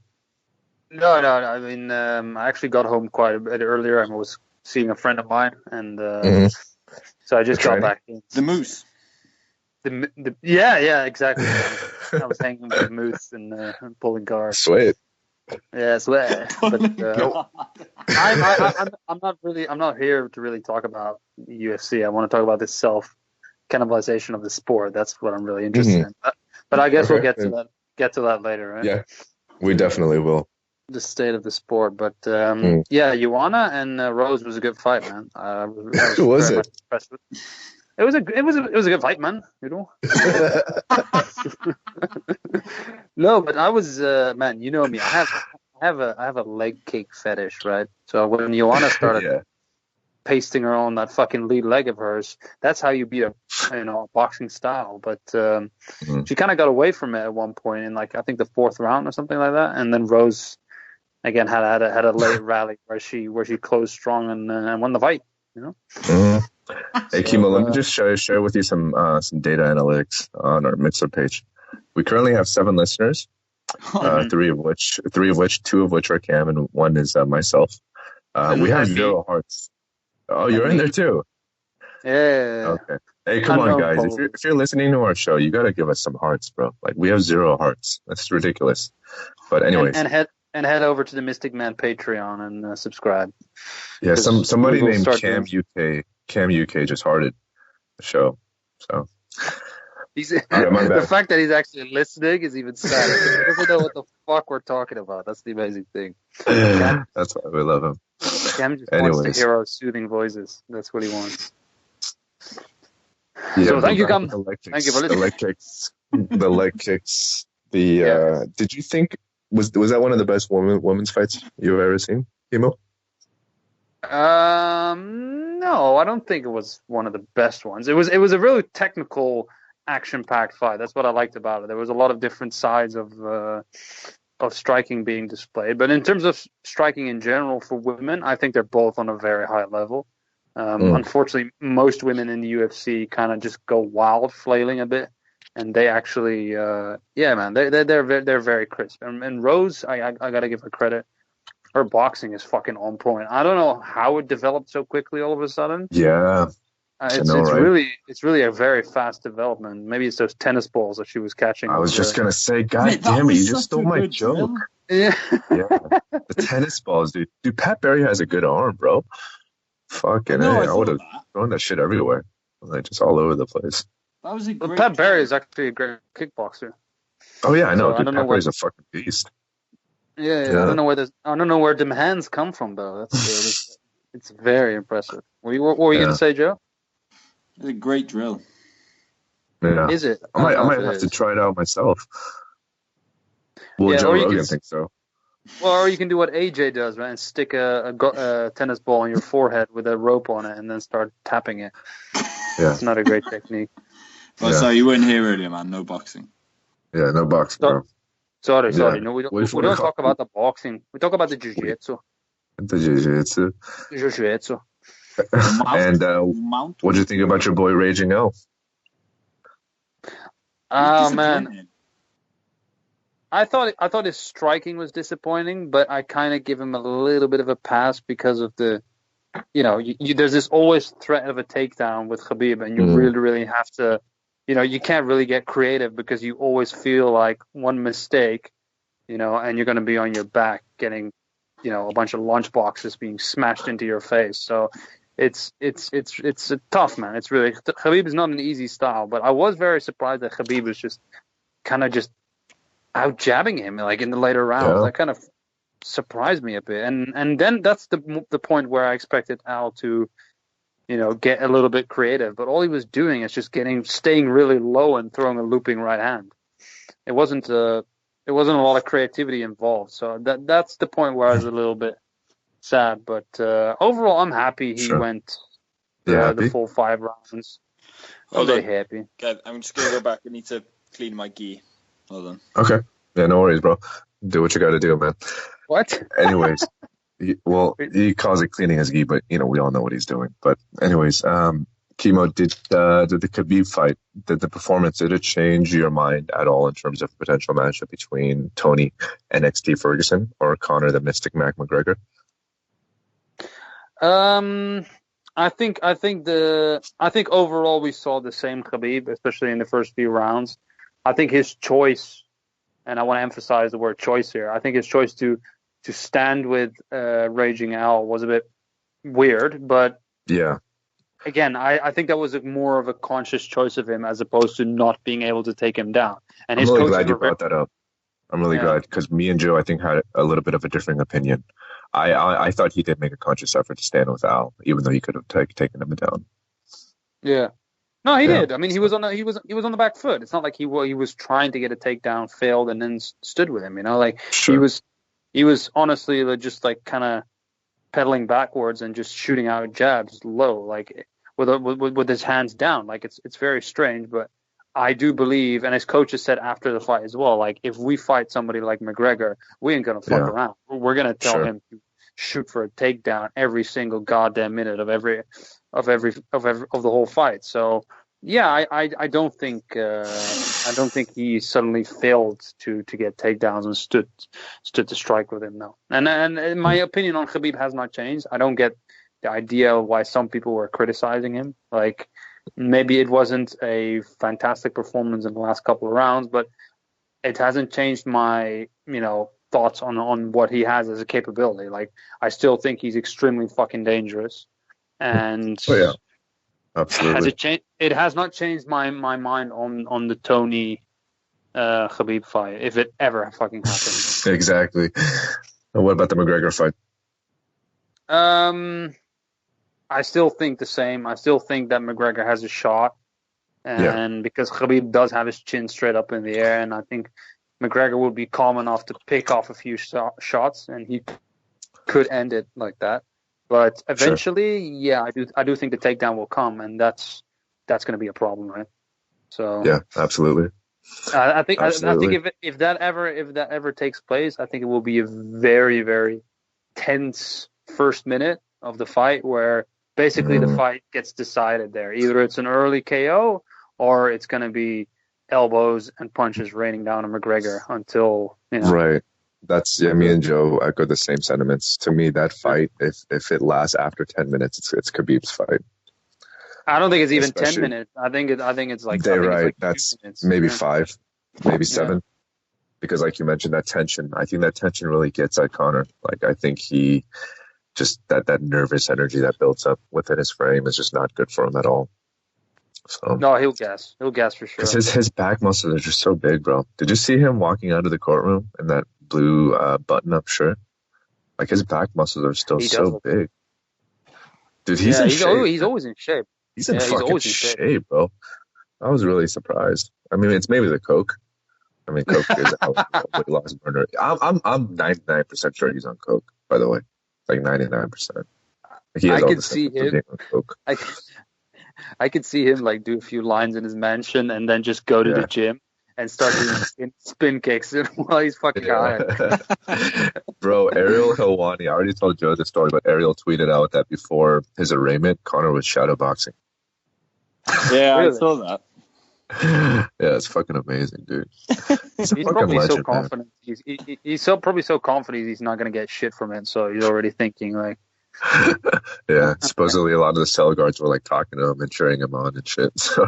No. I mean, I actually got home quite a bit earlier. I was seeing a friend of mine, and so I just got back in. The Moose. Yeah, exactly. I was hanging with Moose and pulling cars. Sweet. Yeah, sweat. But I'm not here to really talk about UFC. I want to talk about this self cannibalization of the sport. That's what I'm really interested in. But I guess we'll get to that later, right? Yeah, we definitely will. The state of the sport, but yeah, Joanna and Rose was a good fight, man. I was Was very it? much impressed with it. It was a good fight, man. No, but I was man. You know me. I have a leg kick fetish, right? So when Joanna started pasting her on that fucking lead leg of hers, that's how you beat a boxing style. But she kind of got away from it at one point in I think the fourth round or something like that, and then Rose again had a late rally where she closed strong and won the fight. Hey, Kimo, let me just share with you some data analytics on our Mixer page. We currently have 7 listeners, two of which are Cam, and one is myself. We have 0 hearts. Oh, you're in there too. Yeah. Okay. Hey, come on, guys! If you're listening to our show, you gotta give us some hearts, bro. Like, we have 0 hearts. That's ridiculous. But anyways, and head over to the Mystic Man Patreon and subscribe. Yeah, somebody named Cam UK just hearted the show. So the fact that he's actually listening is even sadder. He doesn't know what the fuck we're talking about. That's the amazing thing. That's why we love him. Cam just wants to hear our soothing voices. That's what he wants. Yeah, so thank you, Cam. Thank you for listening. The leg kicks. Did you think was that one of the best women's fights you've ever seen, Kimo? No, I don't think it was one of the best ones. It was a really technical, action-packed fight. That's what I liked about it. There was a lot of different sides of striking being displayed. But in terms of striking in general for women, I think they're both on a very high level. Unfortunately, most women in the UFC kind of just go wild, flailing a bit, and they actually, man, they're very crisp. And Rose, I gotta give her credit. Her boxing is fucking on point. I don't know how it developed so quickly all of a sudden. Yeah, it's really a very fast development. Maybe it's those tennis balls that she was catching. I was just gonna say, God damn it, you just stole my joke. Yeah, the tennis balls, dude. Dude, Pat Barry has a good arm, bro. Fucking I would have thrown that shit everywhere, like just all over the place. That was a great. Pat Barry is actually a great kickboxer. Oh yeah, I know. So, Pat Barry's a fucking beast. Yeah. I don't know where them hands come from though. That's it's very impressive. What were you gonna say, Joe? It's a great drill. Yeah. Is it? I might have to try it out myself. Well, Joe Rogan thinks so. Well, or you can do what AJ does, right? And stick a tennis ball on your forehead with a rope on it, and then start tapping it. Yeah, it's not a great technique. Well, so you weren't here earlier, man. No boxing. Yeah, no boxing, bro. Sorry. No, we don't talk about the boxing. We talk about the jiu-jitsu. The jiu-jitsu. And what do you think about your boy Raging Elf? Oh man, I thought his striking was disappointing, but I kind of give him a little bit of a pass because of the, there's this always threat of a takedown with Khabib, and you really, really have to, you can't really get creative because you always feel like one mistake and you're going to be on your back getting, a bunch of lunch boxes being smashed into your face. So it's a tough, man. It's really, Khabib is not an easy style, but I was very surprised that Khabib was just kind of just out jabbing him like in the later rounds. Yeah. That kind of surprised me a bit. And then that's the point where I expected Al to, get a little bit creative, but all he was doing is just staying really low and throwing a looping right hand. It wasn't a lot of creativity involved. So that's the point where I was a little bit sad. But overall, I'm happy he went the full 5 rounds. Hold I'm on. very happy. Okay, I'm just going to go back. I need to clean my gi. Hold on. Okay. Yeah, no worries, bro. Do what you got to do, man. What? Anyways, he calls it cleaning his gi, but we all know what he's doing. But anyways, Kimo, did the Khabib fight, did the performance, did it change your mind at all in terms of potential matchup between Tony NXT Ferguson or Conor the Mystic Mac McGregor? I think overall we saw the same Khabib, especially in the first few rounds. I think his choice, and I want to emphasize the word choice here, I think his choice to stand with Raging Al was a bit weird, but yeah. Again, I think that was more of a conscious choice of him as opposed to not being able to take him down. And I'm really glad you brought that up. I'm really glad because me and Joe, I think, had a little bit of a differing opinion. I thought he did make a conscious effort to stand with Al, even though he could have taken him down. Yeah. No, he did. I mean, he was on the back foot. It's not like he was trying to get a takedown, failed, and then stood with him. Sure. He was honestly just like kind of pedaling backwards and just shooting out jabs low, like with his hands down. Like it's very strange, but I do believe, and his coach has said after the fight as well, like if we fight somebody like McGregor, we ain't gonna fuck around. We're gonna tell him to shoot for a takedown every single goddamn minute of the whole fight. So yeah, I don't think he suddenly failed to get takedowns and stood to strike with him. No, and my opinion on Khabib has not changed. I don't get the idea of why some people were criticizing him. Like maybe it wasn't a fantastic performance in the last couple of rounds, but it hasn't changed my thoughts on what he has as a capability. Like I still think he's extremely fucking dangerous, and absolutely. It has not changed my mind on the Tony Khabib fight, if it ever fucking happens. Exactly. And what about the McGregor fight? I still think the same. I still think that McGregor has a shot, and because Khabib does have his chin straight up in the air, and I think McGregor would be calm enough to pick off a few shots, and he could end it like that. But eventually, I do think the takedown will come, and that's going to be a problem, right? So yeah, absolutely. I think if that ever takes place, I think it will be a very, very tense first minute of the fight where basically the fight gets decided there. Either it's an early KO or it's going to be elbows and punches raining down on McGregor until Right. That's me and Joe echo the same sentiments. To me, that fight, if it lasts after 10 minutes, it's Khabib's fight. I don't think it's even 10 minutes. I think it's like they're right. Like that's maybe 5, maybe 7. Because like you mentioned, that tension. I think that tension really gets at Conor. Like I think he just that nervous energy that builds up within his frame is just not good for him at all. So no, he'll gas for sure. Because his back muscles are just so big, bro. Did you see him walking out of the courtroom in that blue button-up shirt? Like his back muscles are still so big. Dude, he's in shape. He's always in shape. He's in fucking shape, bro. I was really surprised. I mean, it's maybe the coke. I mean, coke is a weight loss burner. I'm 99% sure he's on coke. By the way, like 99%. I could see him. I could see him like do a few lines in his mansion and then just go to the gym and start doing spin kicks while he's fucking high. Bro, Ariel Helwani, I already told Joe the story, but Ariel tweeted out that before his arraignment, Conor was shadowboxing. Yeah, really? I saw that. Yeah, it's fucking amazing, dude. He's probably legend, so confident. He's probably so confident he's not going to get shit from it, so he's already thinking like. Yeah, supposedly a lot of the cell guards were like talking to him and cheering him on and shit. So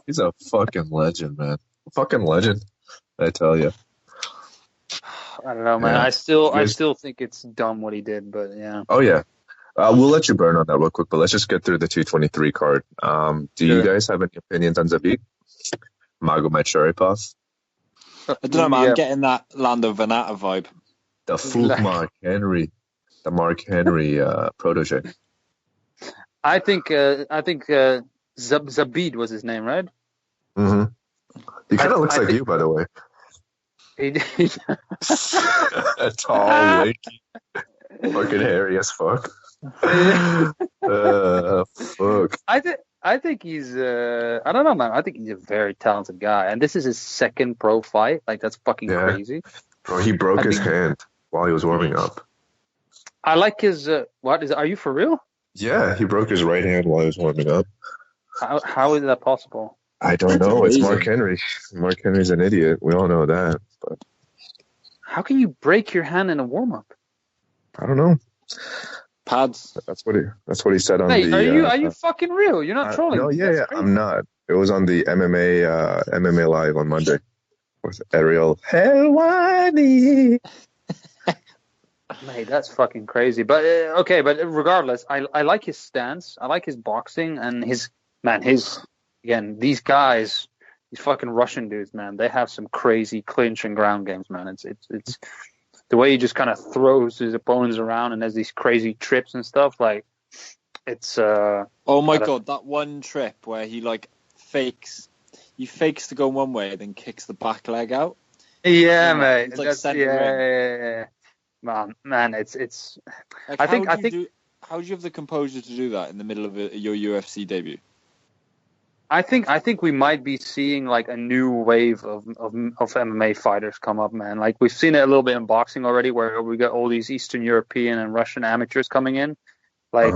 he's a fucking legend, man. Fucking legend, I tell you. I don't know, man. Yeah. I still think it's dumb what he did, but yeah. Oh yeah. We'll let you burn on that real quick, but let's just get through the 223 card. Do you Sure. guys have any opinions on Zabit? Magomed Sharipov? I don't know, man. Yeah. I'm getting that Lando Venata vibe. The full Mark Henry. The Mark Henry protege. I think Zabid was his name, right? Mm-hmm. He kind of looks like think- you, by the way. He, Tall, lanky, fucking hairy as fuck. Fuck. I think he's I don't know, man. I think he's a very talented guy, and this is his second pro fight. Like, that's fucking crazy. Bro, he broke his hand while he was warming up. I like his are you for real? Yeah, he broke his right hand while he was warming up. How is that possible? I don't know. It's Mark Henry. Mark Henry's an idiot. We all know that. But how can you break your hand in a warm up? I don't know. Pads. That's what he said on the. Are you fucking real? You're not trolling? No, yeah, I'm not. It was on the MMA Live on Monday with Ariel Helwani. Mate, that's fucking crazy. But okay, but regardless, I like his stance. I like his boxing and these guys, these fucking Russian dudes, man. They have some crazy clinch and ground games, man. It's the way he just kind of throws his opponents around and has these crazy trips and stuff. Like, it's oh my god, that one trip where he fakes to go one way and then kicks the back leg out. Yeah, mate. It's yeah. Man, it's. Like, how do you have the composure to do that in the middle of your UFC debut? I think we might be seeing like a new wave of MMA fighters come up, man. Like, we've seen it a little bit in boxing already, where we got all these Eastern European and Russian amateurs coming in, like,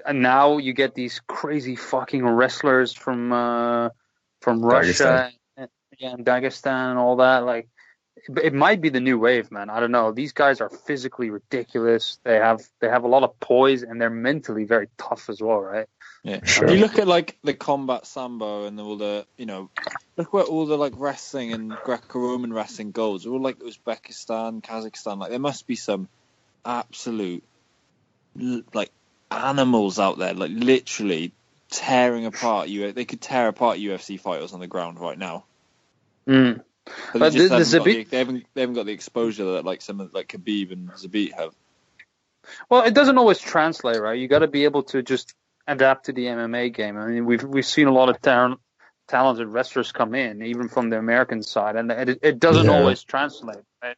and now you get these crazy fucking wrestlers from Russia and Dagestan and all that. Like, it might be the new wave, man. I don't know. These guys are physically ridiculous. They have a lot of poise, and they're mentally very tough as well, right? Yeah. Sure. You look at like the combat sambo and all the, look where all the like wrestling and Greco-Roman wrestling goes. All like Uzbekistan, Kazakhstan. Like, there must be some absolute like animals out there, like literally tearing apart They could tear apart UFC fighters on the ground right now. Mm. But they haven't got the exposure that like some of like Khabib and Zabit have. Well, it doesn't always translate, right? You got to be able to just adapt to the MMA game. I mean, we've seen a lot of talented wrestlers come in, even from the American side, and it doesn't always translate, right?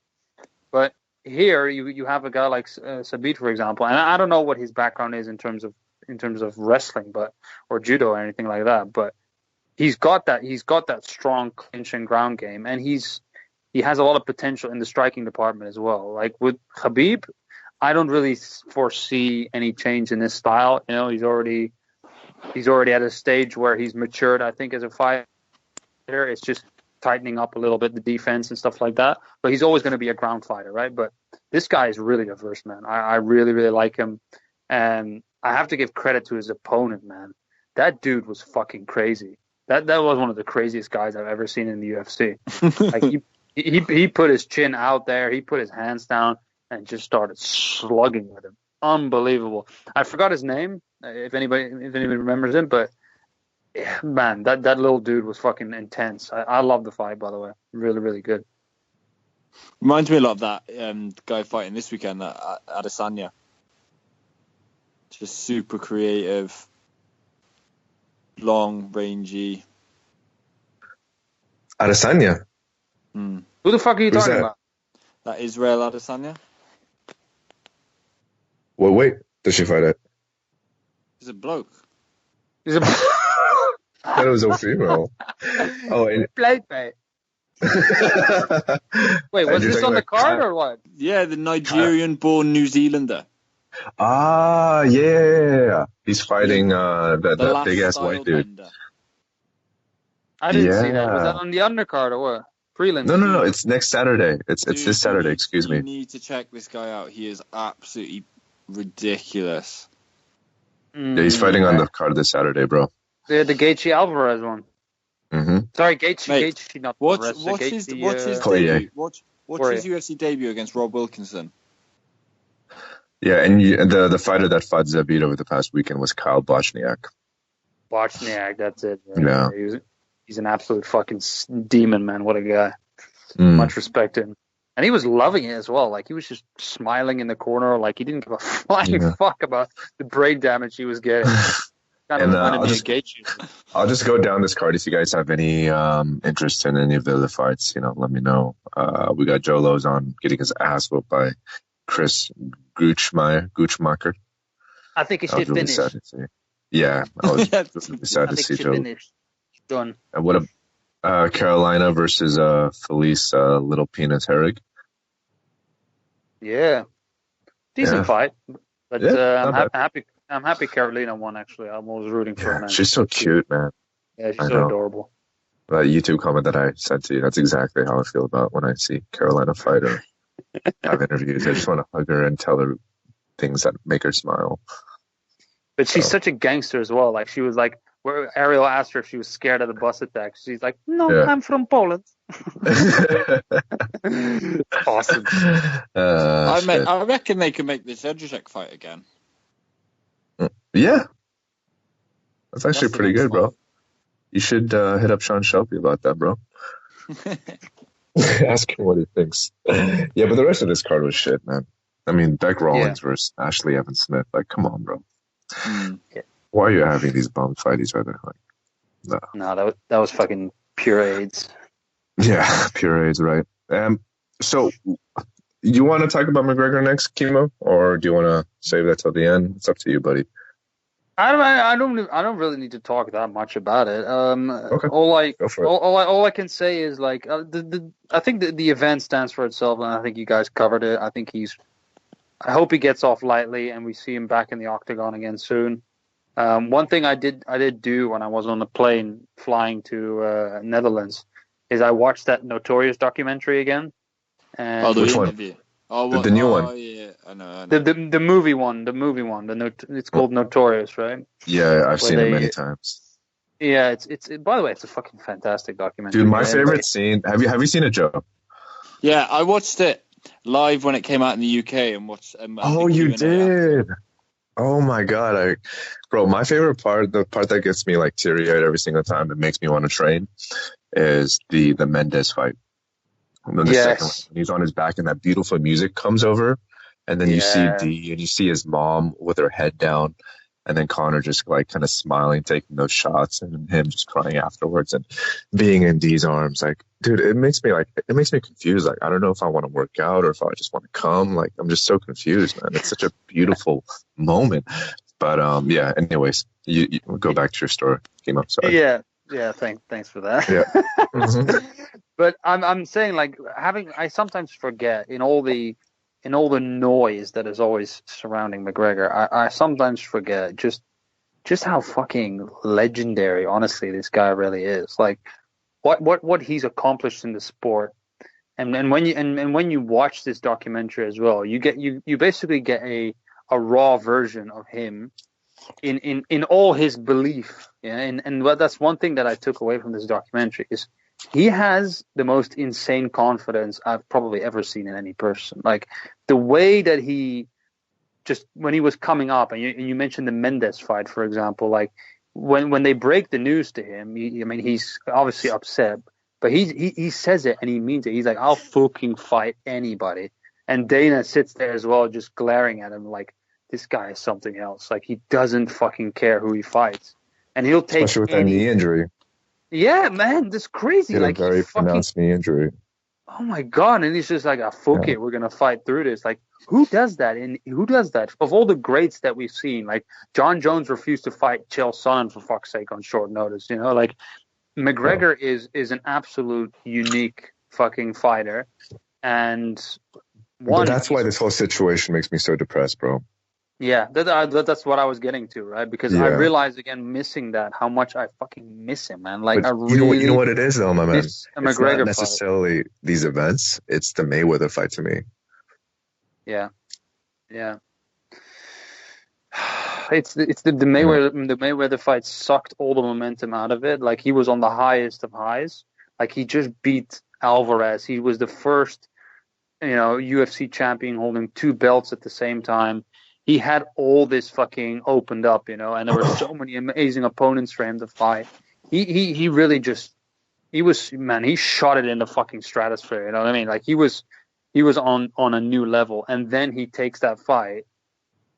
But here you have a guy like Sabit, for example, and I don't know what his background is in terms of wrestling, or judo or anything like that, but he's got that strong clinch and ground game, and he has a lot of potential in the striking department as well. Like with Khabib, I don't really foresee any change in his style. He's already at a stage where he's matured, I think, as a fighter. It's just tightening up a little bit the defense and stuff like that. But he's always going to be a ground fighter, right? But this guy is really diverse, man. I really, really like him. And I have to give credit to his opponent, man. That dude was fucking crazy. That was one of the craziest guys I've ever seen in the UFC. Like, he put his chin out there, he put his hands down, and just started slugging with him. Unbelievable. I forgot his name, if anybody remembers him, but yeah, man, that little dude was fucking intense. I love the fight, by the way. Really, really good. Reminds me a lot of that guy fighting this weekend, Adesanya. Just super creative, long, rangy. Adesanya? Hmm. Who the fuck are you talking about? That Israel Adesanya? What weight does she fight at? He's a bloke. He's a I thought it was a female. Oh, and bloke, mate. Wait, was this on the card or what? Yeah, the Nigerian-born New Zealander. Yeah. He's fighting that big-ass white dude. Bender. I didn't see that. Was that on the undercard or what? Prelims? No. It's next Saturday. It's this Saturday. Excuse me. You need to check this guy out. He is absolutely ridiculous. Yeah, he's fighting on the card this Saturday, bro. The Gaethje Alvarez one. Mm-hmm. Sorry, Gaethje, Mate, Gaethje, not watch Alvarez. his Poirier. debut. What's his UFC debut against Rob Wilkinson? Yeah, and the fighter that fought Zabit over the past weekend was Kyle Bochniak. Bochniak, that's it. Yeah. He's an absolute fucking demon, man. What a guy. Mm. Much respect to him. And he was loving it as well. Like, he was just smiling in the corner. Like, he didn't give a flying fuck about the brain damage he was getting. Kind of reminded me of Gaethje. I'll just go down this card. If you guys have any interest in any of the other fights, let me know. We got Joe Lozon getting his ass whooped by Chris Guchmacher. I think he should finish. Sad to see. Yeah, I was really sad to see Joe. Done. And what Carolina versus Felice Little Penis Herrig. Yeah, decent fight, but I'm happy Carolina won. Actually, I was rooting for her. Man. She's so cute, man. Yeah, she's so adorable. That YouTube comment that I sent to you, that's exactly how I feel about when I see Carolina fight or have interviews. I just want to hug her and tell her things that make her smile. But she's such a gangster as well. Like, she was like, where Ariel asked her if she was scared of the bus attack. She's like, no, I'm from Poland. Awesome. I reckon they can make this Edrzak fight again. Yeah. That's actually pretty good, bro. You should hit up Sean Shelby about that, bro. Ask him what he thinks. Yeah, but the rest of this card was shit, man. I mean, Beck Rawlings versus Ashley Evans Smith. Like, come on, bro. Why are you having these bum fights right now? No, that was fucking pure AIDS. Yeah, pure AIDS, right? So, you want to talk about McGregor next, Kimo, or do you want to save that till the end? It's up to you, buddy. I don't really need to talk that much about it. Okay. Go for it. All I can say is, like, I think the event stands for itself, and I think you guys covered it. I hope he gets off lightly and we see him back in the octagon again soon. One thing I did do when I was on the plane flying to Netherlands is I watched that Notorious documentary again. And which one? The new one. Oh, yeah, I know. The movie one. It's called Notorious, right? Yeah, I've seen it many times. Yeah, it's by the way, it's a fucking fantastic documentary. Dude, my favorite scene. Have you seen it, Joe? Yeah, I watched it live when it came out in the UK and watched. Oh, you did. Oh my god, bro, my favorite part, the part that gets me like teary-eyed every single time, that makes me want to train, is the Mendes fight. And then the second one, when he's on his back and that beautiful music comes over, and then you see D and you see his mom with her head down, and then Connor just like kind of smiling, taking those shots, and him just crying afterwards, and being in D's arms. Like, dude, it makes me confused. Like, I don't know if I want to work out or if I just want to come. Like, I'm just so confused, man. It's such a beautiful moment. But yeah. Anyways, you go back to your story. Kimo, sorry. Yeah. Thanks for that. Yeah. Mm-hmm. But I'm saying, like, I sometimes forget in all the noise that is always surrounding McGregor, I sometimes forget just how fucking legendary, honestly, this guy really is. Like, what he's accomplished in the sport, and when you watch this documentary as well, you basically get a raw version of him in all his belief. Yeah, and that's one thing that I took away from this documentary is he has the most insane confidence I've probably ever seen in any person. Like, the way that he just, when he was coming up, and you mentioned the Mendes fight, for example, like when they break the news to him, he's obviously upset, but he says it and he means it. He's like, I'll fucking fight anybody. And Dana sits there as well, just glaring at him like, this guy is something else. Like, he doesn't fucking care who he fights. And he'll take, especially with that knee injury. Yeah, man, that's crazy. Like, a very pronounced knee injury. Oh my god! And he's just like, fuck it, we're gonna fight through this. Like, who does that? And who does that? Of all the greats that we've seen, like John Jones refused to fight Chael Sonnen for fuck's sake on short notice. You know, like McGregor is an absolute unique fucking fighter, and but that's why this whole situation makes me so depressed, bro. Yeah, that's what I was getting to, right? Because I realized again, missing that, how much I fucking miss him, man. Like, but I really, you know what it is, though, my man. It's McGregor not necessarily these events; it's the Mayweather fight to me. Yeah. It's the Mayweather fight sucked all the momentum out of it. Like, he was on the highest of highs. Like, he just beat Alvarez. He was the first UFC champion holding 2 belts at the same time. He had all this fucking opened up, and there were so many amazing opponents for him to fight. He really just, he shot it in the fucking stratosphere, you know what I mean? Like he was on a new level, and then he takes that fight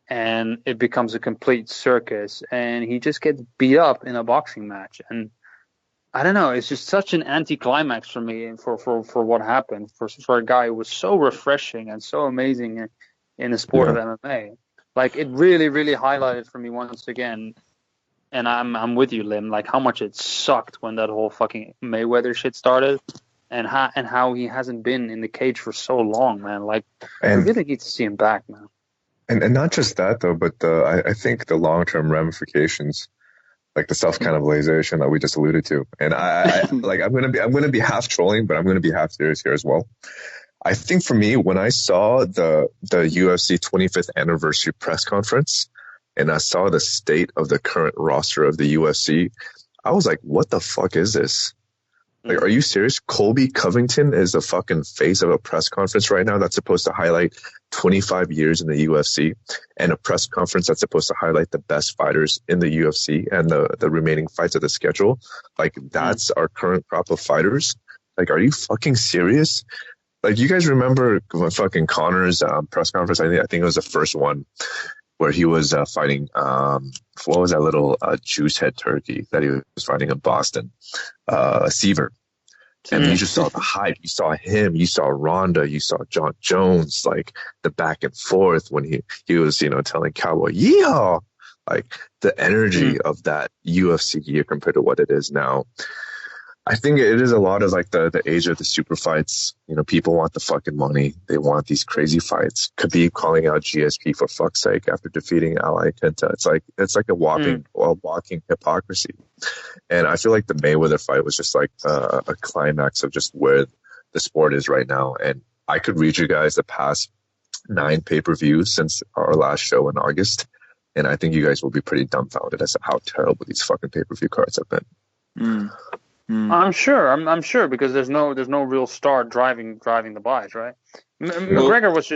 and it becomes a complete circus, and he just gets beat up in a boxing match. And I don't know, it's just such an anticlimax for me for what happened for a guy who was so refreshing and so amazing in the sport of MMA. Like it really, really highlighted for me once again, and I'm with you, Lim, like how much it sucked when that whole fucking Mayweather shit started, and how he hasn't been in the cage for so long, man. Like I really need to see him back, man. And not just that though, but I think the long-term ramifications, like the self-cannibalization that we just alluded to. And I like I'm gonna be half trolling, but I'm gonna be half serious here as well. I think for me, when I saw the UFC 25th anniversary press conference and I saw the state of the current roster of the UFC, I was like, what the fuck is this? Like, are you serious? Colby Covington is the fucking face of a press conference right now that's supposed to highlight 25 years in the UFC, and a press conference that's supposed to highlight the best fighters in the UFC and the remaining fights of the schedule. Like, that's our current crop of fighters. Like, are you fucking serious? Like, you guys remember when fucking Connor's press conference? I think it was the first one where he was fighting, what was that little juice head turkey that he was fighting in Boston? Seaver. And you just saw the hype. You saw him. You saw Ronda. You saw John Jones, like the back and forth when he was, telling Cowboy, yeah, like the energy of that UFC year compared to what it is now. I think it is a lot of like the age of the super fights. People want the fucking money. They want these crazy fights. Khabib calling out GSP for fuck's sake after defeating Ali Kenta. It's like a walking hypocrisy. And I feel like the Mayweather fight was just like a climax of just where the sport is right now. And I could read you guys the past 9 pay-per-views since our last show in August. And I think you guys will be pretty dumbfounded as to how terrible these fucking pay-per-view cards have been. I'm sure because there's no real star driving the buys, right? McGregor was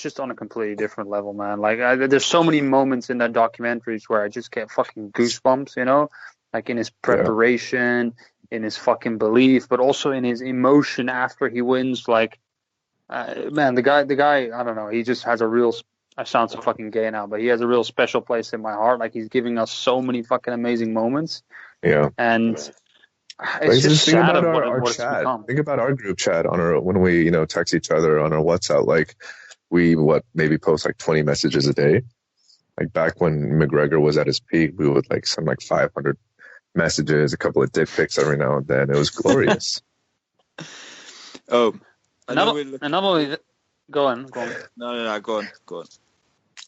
just on a completely different level, man. Like there's so many moments in that documentaries where I just get fucking goosebumps, like in his preparation, in his fucking belief, but also in his emotion after he wins. Like, man, the guy, I don't know, he just has a real. I sound so fucking gay now, but he has a real special place in my heart. Like he's giving us so many fucking amazing moments. Yeah, and. It's just think sad about our chat. Think about our group chat when we text each other on our WhatsApp. Like we maybe post like 20 messages a day. Like back when McGregor was at his peak, we would like send like 500 messages, a couple of dick pics every now and then. It was glorious. Go on. No, go on.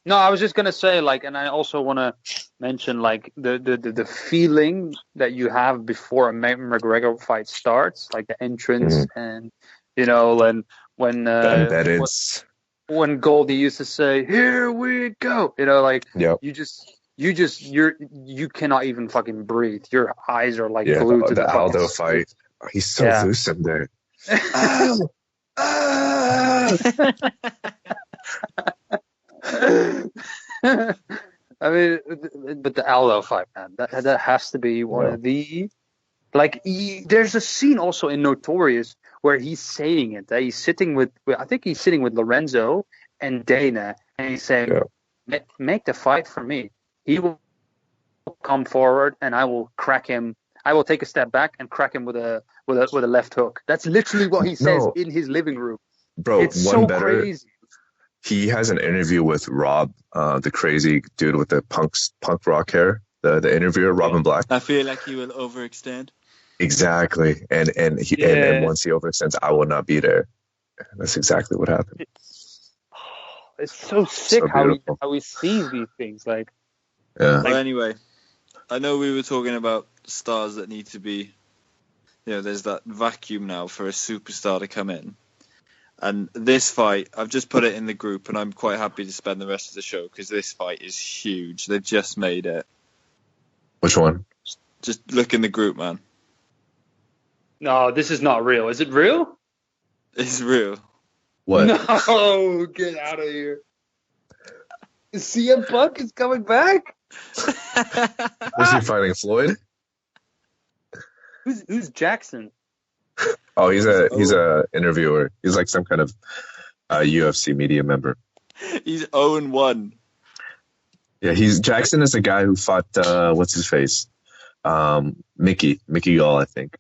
No, I was just gonna say, like, and I also want to mention, like, the feeling that you have before a McGregor fight starts, like the entrance, and and when Goldie used to say, "Here we go," like, you cannot even fucking breathe. Your eyes are like glued to the Aldo fight. He's so loose in there. I mean, but the Aldo fight, man, that has to be one of the, like, there's a scene also in Notorious where he's saying it, that he's sitting with Lorenzo and Dana, and he's saying, make the fight for me. He will come forward and I will crack him. I will take a step back and crack him with a left hook. That's literally what he says in his living room. Bro, it's so crazy. He has an interview with Rob, the crazy dude with the punk rock hair, the interviewer, Robin Black. I feel like he will overextend. Exactly. And once he overextends, I will not be there. That's exactly what happened. It's so sick how he sees these things. Like, Well, anyway, I know we were talking about stars that need to be, there's that vacuum now for a superstar to come in. And this fight, I've just put it in the group, and I'm quite happy to spend the rest of the show because this fight is huge. They've just made it. Which one? Just look in the group, man. No, this is not real. Is it real? It's real. What? No, get out of here. CM Punk is coming back? Was he fighting Floyd? Who's Jackson? Oh, he's a interviewer. He's like some kind of UFC media member. He's 0-1. Yeah, Jackson is the guy who fought what's his face, Mickey Gall, I think,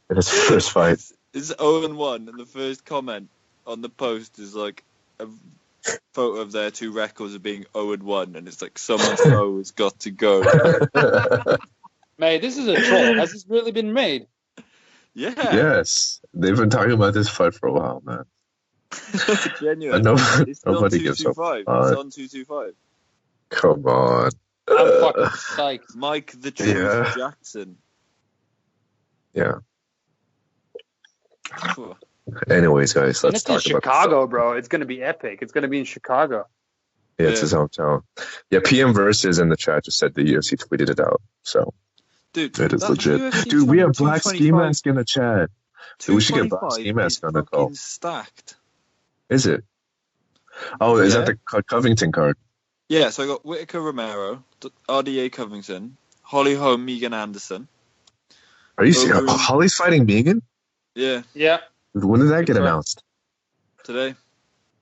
in his first fight. It's 0-1, and the first comment on the post is like a photo of their two records of being 0-1, and it's like someone's O has got to go. Mate, this is a troll. Has this really been made? Yeah. Yes, they've been talking about this fight for a while, man. Genuine. It's Nobody on gives a fuck. It's on 225. Come on. I'm fucking psyched. Mike the Truth Jackson. Yeah. Anyways, guys, let's talk it's in about Chicago, bro. It's gonna be epic. It's gonna be in Chicago. Yeah, it's his hometown. Yeah, PM Versus in the chat just said the UFC tweeted it out. So, dude, it is legit. Dude, we have Black Ski Mask in the chat. Dude, we should get Black Ski Mask on the call. Stacked. Is it? Oh, is that the Covington card? Yeah, so I got Whitaker Romero, RDA Covington, Holly Holm, Megan Anderson. Are you serious? Holly's fighting Megan? Yeah. Yeah. When did that get announced? Today.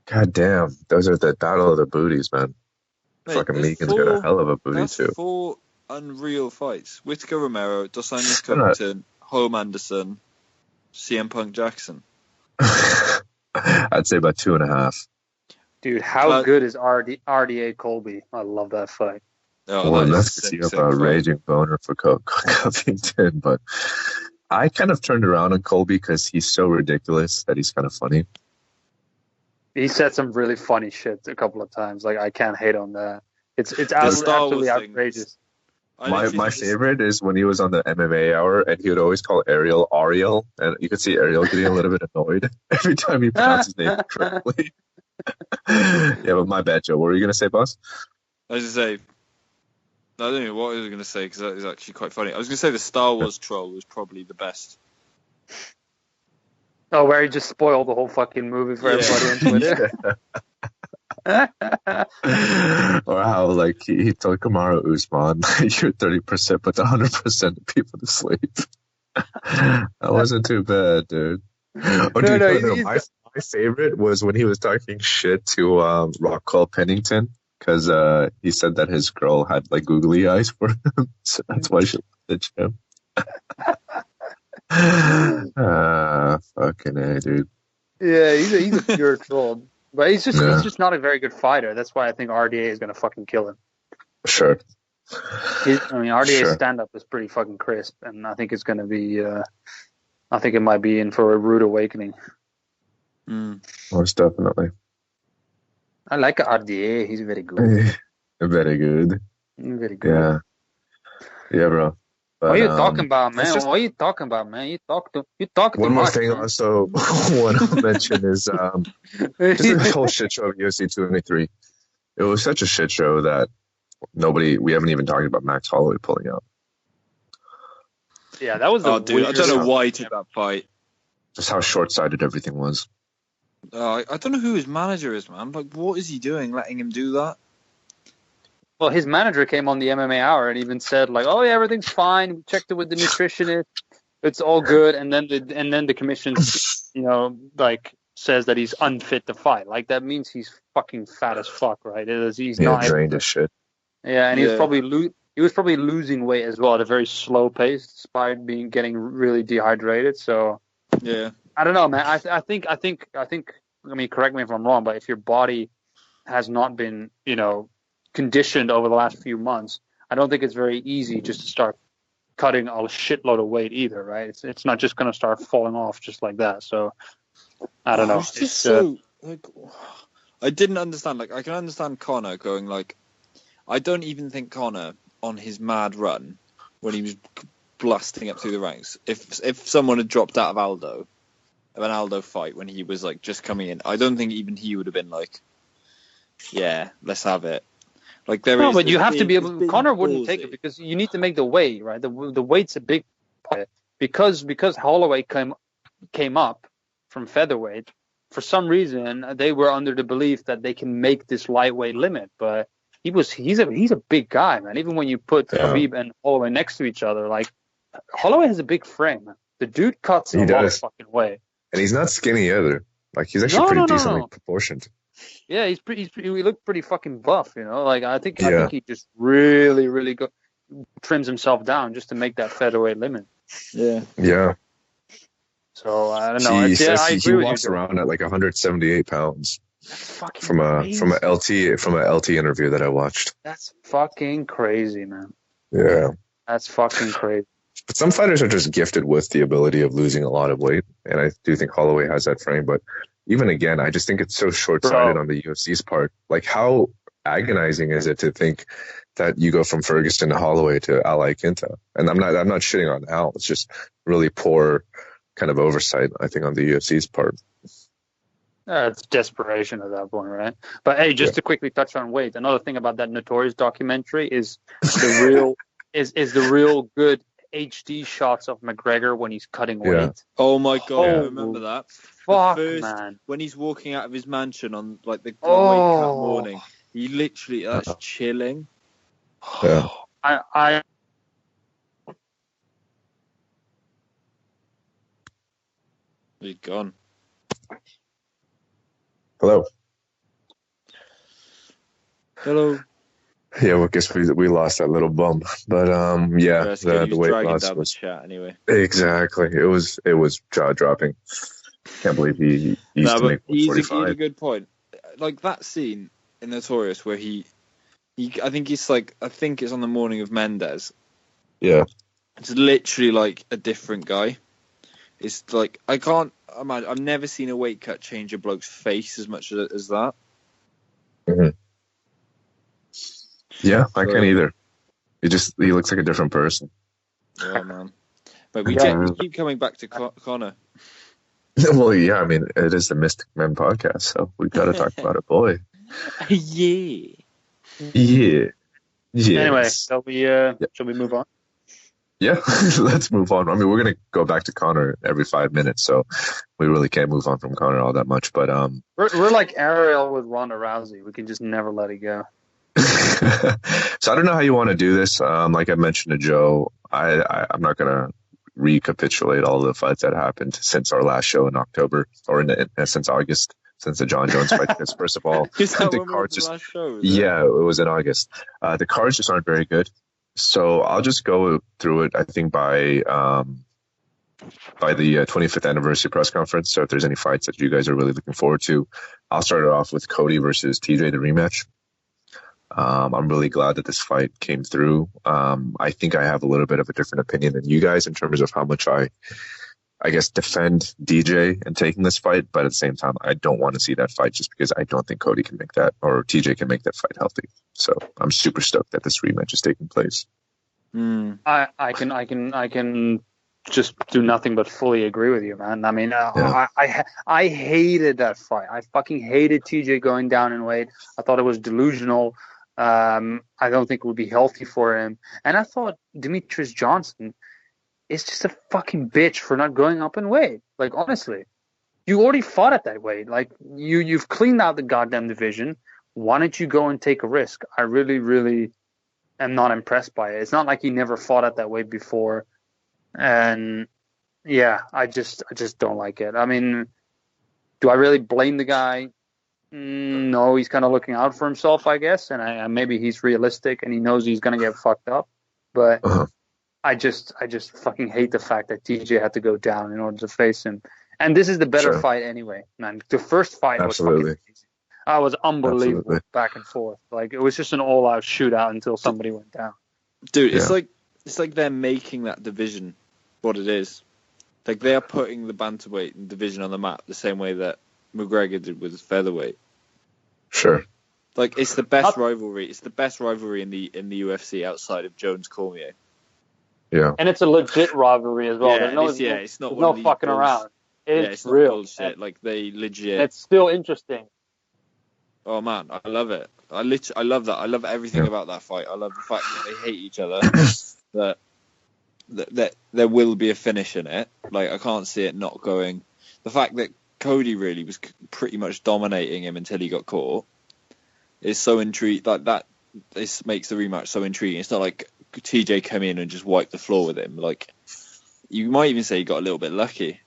God damn. Those are the battle of the booties, man. Mate, fucking Megan's got a hell of a booty, that's too. 4 unreal fights. Whitaker Romero, Dos Anjos Covington, Holm Anderson, CM Punk Jackson. I'd say about 2.5. Dude, how good is RDA Colby? I love that fight. Oh, well, that's because you have a raging boner for Covington, but I kind of turned around on Colby because he's so ridiculous that he's kind of funny. He said some really funny shit a couple of times. Like, I can't hate on that. It's absolutely outrageous. My favorite is when he was on the MMA Hour and he would always call Ariel, and you could see Ariel getting a little bit annoyed every time he pronounced his name correctly. Yeah, but my bad, Joe. What were you going to say, boss? I was going to say, I don't know what I was going to say because that is actually quite funny. I was going to say the Star Wars troll was probably the best. Oh, where he just spoiled the whole fucking movie for everybody on Twitter. Or how, like, he told Kamaru Usman, you're 30%, but 100% of people to sleep. That wasn't too bad, dude. My favorite was when he was talking shit to Rockwell Pennington because he said that his girl had, like, googly eyes for him, so that's why she liked him. Fucking A, dude. Yeah, he's a pure troll. But he's just not a very good fighter. That's why I think RDA is going to fucking kill him. Sure. RDA's stand-up is pretty fucking crisp, and I think it's going to be... I think it might be in for a rude awakening. Most definitely. I like RDA. He's very good. Very good. Very good. Yeah, bro. But, what are you talking about, man? What are you talking about, man? You talk one more thing man. Also want to mention is just the whole shit show of UFC 223. It was such a shit show that we haven't even talked about Max Holloway pulling out. Yeah, that was I don't know why he took that fight. Just how short-sighted everything was. I don't know who his manager is, man. Like, what is he doing letting him do that? Well, his manager came on the MMA Hour and even said, like, "Oh yeah, everything's fine. We checked it with the nutritionist. It's all good." And then the commission, like, says that he's unfit to fight. Like, that means he's fucking fat as fuck, right? He's not drained as shit. Yeah, and he was probably losing weight as well at a very slow pace, despite getting really dehydrated. So yeah, I don't know, man. I think. I mean, correct me if I'm wrong, but if your body has not been, conditioned over the last few months, I don't think it's very easy just to start cutting a shitload of weight either, right? It's not just going to start falling off just like that. So I don't know. It's just so like I didn't understand. Like, I can understand Conor going like, I don't even think Conor on his mad run when he was blasting up through the ranks. If someone had dropped out of an Aldo fight when he was like just coming in, I don't think even he would have been like, yeah, let's have it. Like but you have to be able. Conor wouldn't take it because you need to make the weight, right? The weight's a big part because Holloway came up from featherweight. for some reason, they were under the belief that they can make this lightweight limit, but he's a big guy, man. Even when you put Khabib and Holloway next to each other, like Holloway has a big frame. The dude cuts a lot of fucking weight, and he's not skinny either. Like he's actually pretty decently proportioned. Yeah, he looked pretty fucking buff, you know. Like I think he just really trims himself down just to make that featherweight limit. Yeah. Yeah. So I don't know. He walks around at like 178 pounds. That's from a LT interview that I watched. That's fucking crazy, man. Yeah. That's fucking crazy. But some fighters are just gifted with the ability of losing a lot of weight, and I do think Holloway has that frame. But even again, I just think it's so short-sighted on the UFC's part. Like, how agonizing is it to think that you go from Ferguson to Holloway to Al Iaquinta? And I'm not shitting on Al. It's just really poor kind of oversight, I think, on the UFC's part. It's desperation at that point, right? But hey, just to quickly touch on weight, another thing about that Notorious documentary is the real is the real good HD shots of McGregor when he's cutting weight. Yeah. Oh my god, I remember that. Fuck, man. When he's walking out of his mansion on like the weight cut morning, he literally that's chilling. Yeah. I He's gone. Hello. Yeah, well, I guess we lost that little bump, but the weight loss was chat anyway. Exactly. It was jaw dropping. Can't believe he used to make 145. He's a good point. Like that scene in Notorious where he I think it's on the morning of Mendes. Yeah. It's literally like a different guy. It's like I can't imagine. I've never seen a weight cut change a bloke's face as much as that. Mm-hmm. Yeah, I can't either. He looks like a different person. Yeah, man. But we keep coming back to Conor. Well, yeah, I mean, it is the Mystic Men podcast, so we've got to talk about it, boy. Yeah. Yeah. Yes. Anyway, shall we move on? Yeah, let's move on. I mean, we're gonna go back to Conor every 5 minutes, so we really can't move on from Conor all that much. But we're like Ariel with Ronda Rousey. We can just never let it go. So I don't know how you want to do this. Like I mentioned to Joe, I'm not gonna recapitulate all the fights that happened since our last show in October, or since August, since the John Jones fight. Because first of all, the cards just last show, it was in August. The cards just aren't very good. So I'll just go through it, I think, by the 25th anniversary press conference. So if there's any fights that you guys are really looking forward to, I'll start it off with Cody versus TJ, the rematch. I'm really glad that this fight came through. I think I have a little bit of a different opinion than you guys in terms of how much I guess, defend DJ in taking this fight. But at the same time, I don't want to see that fight just because I don't think Cody can make that, or TJ can make that fight healthy. So I'm super stoked that this rematch is taking place. I can just do nothing but fully agree with you, man. I mean, I hated that fight. I fucking hated TJ going down in weight. I thought it was delusional. I don't think it would be healthy for him. And I thought Demetrius Johnson is just a fucking bitch for not going up in weight. Like, honestly, you already fought at that weight. Like, you've cleaned out the goddamn division. Why don't you go and take a risk? I really, really am not impressed by it. It's not like he never fought at that weight before. And yeah, I just don't like it. I mean, do I really blame the guy? No, he's kind of looking out for himself, I guess. And maybe he's realistic and he knows he's going to get fucked up. But I just fucking hate the fact that TJ had to go down in order to face him. And this is the better fight anyway, man. The first fight was fucking amazing. It was unbelievable back and forth. Like, it was just an all-out shootout until somebody went down. Dude, it's like they're making that division what it is. Like, they are putting the bantamweight division on the map the same way that McGregor did with his featherweight. Sure. Like, it's the best rivalry. It's the best rivalry in the UFC outside of Jones Cormier. Yeah. And it's a legit rivalry as well. Yeah, it's not no fucking around. It's real. Bullshit. Like, they legit. It's still interesting. Oh man, I love it. I love that. I love everything about that fight. I love the fact that they hate each other. that there will be a finish in it. Like, I can't see it not going. The fact that Cody really was pretty much dominating him until he got caught. It's so intriguing that this makes the rematch so intriguing. It's not like TJ come in and just wiped the floor with him. Like, you might even say he got a little bit lucky.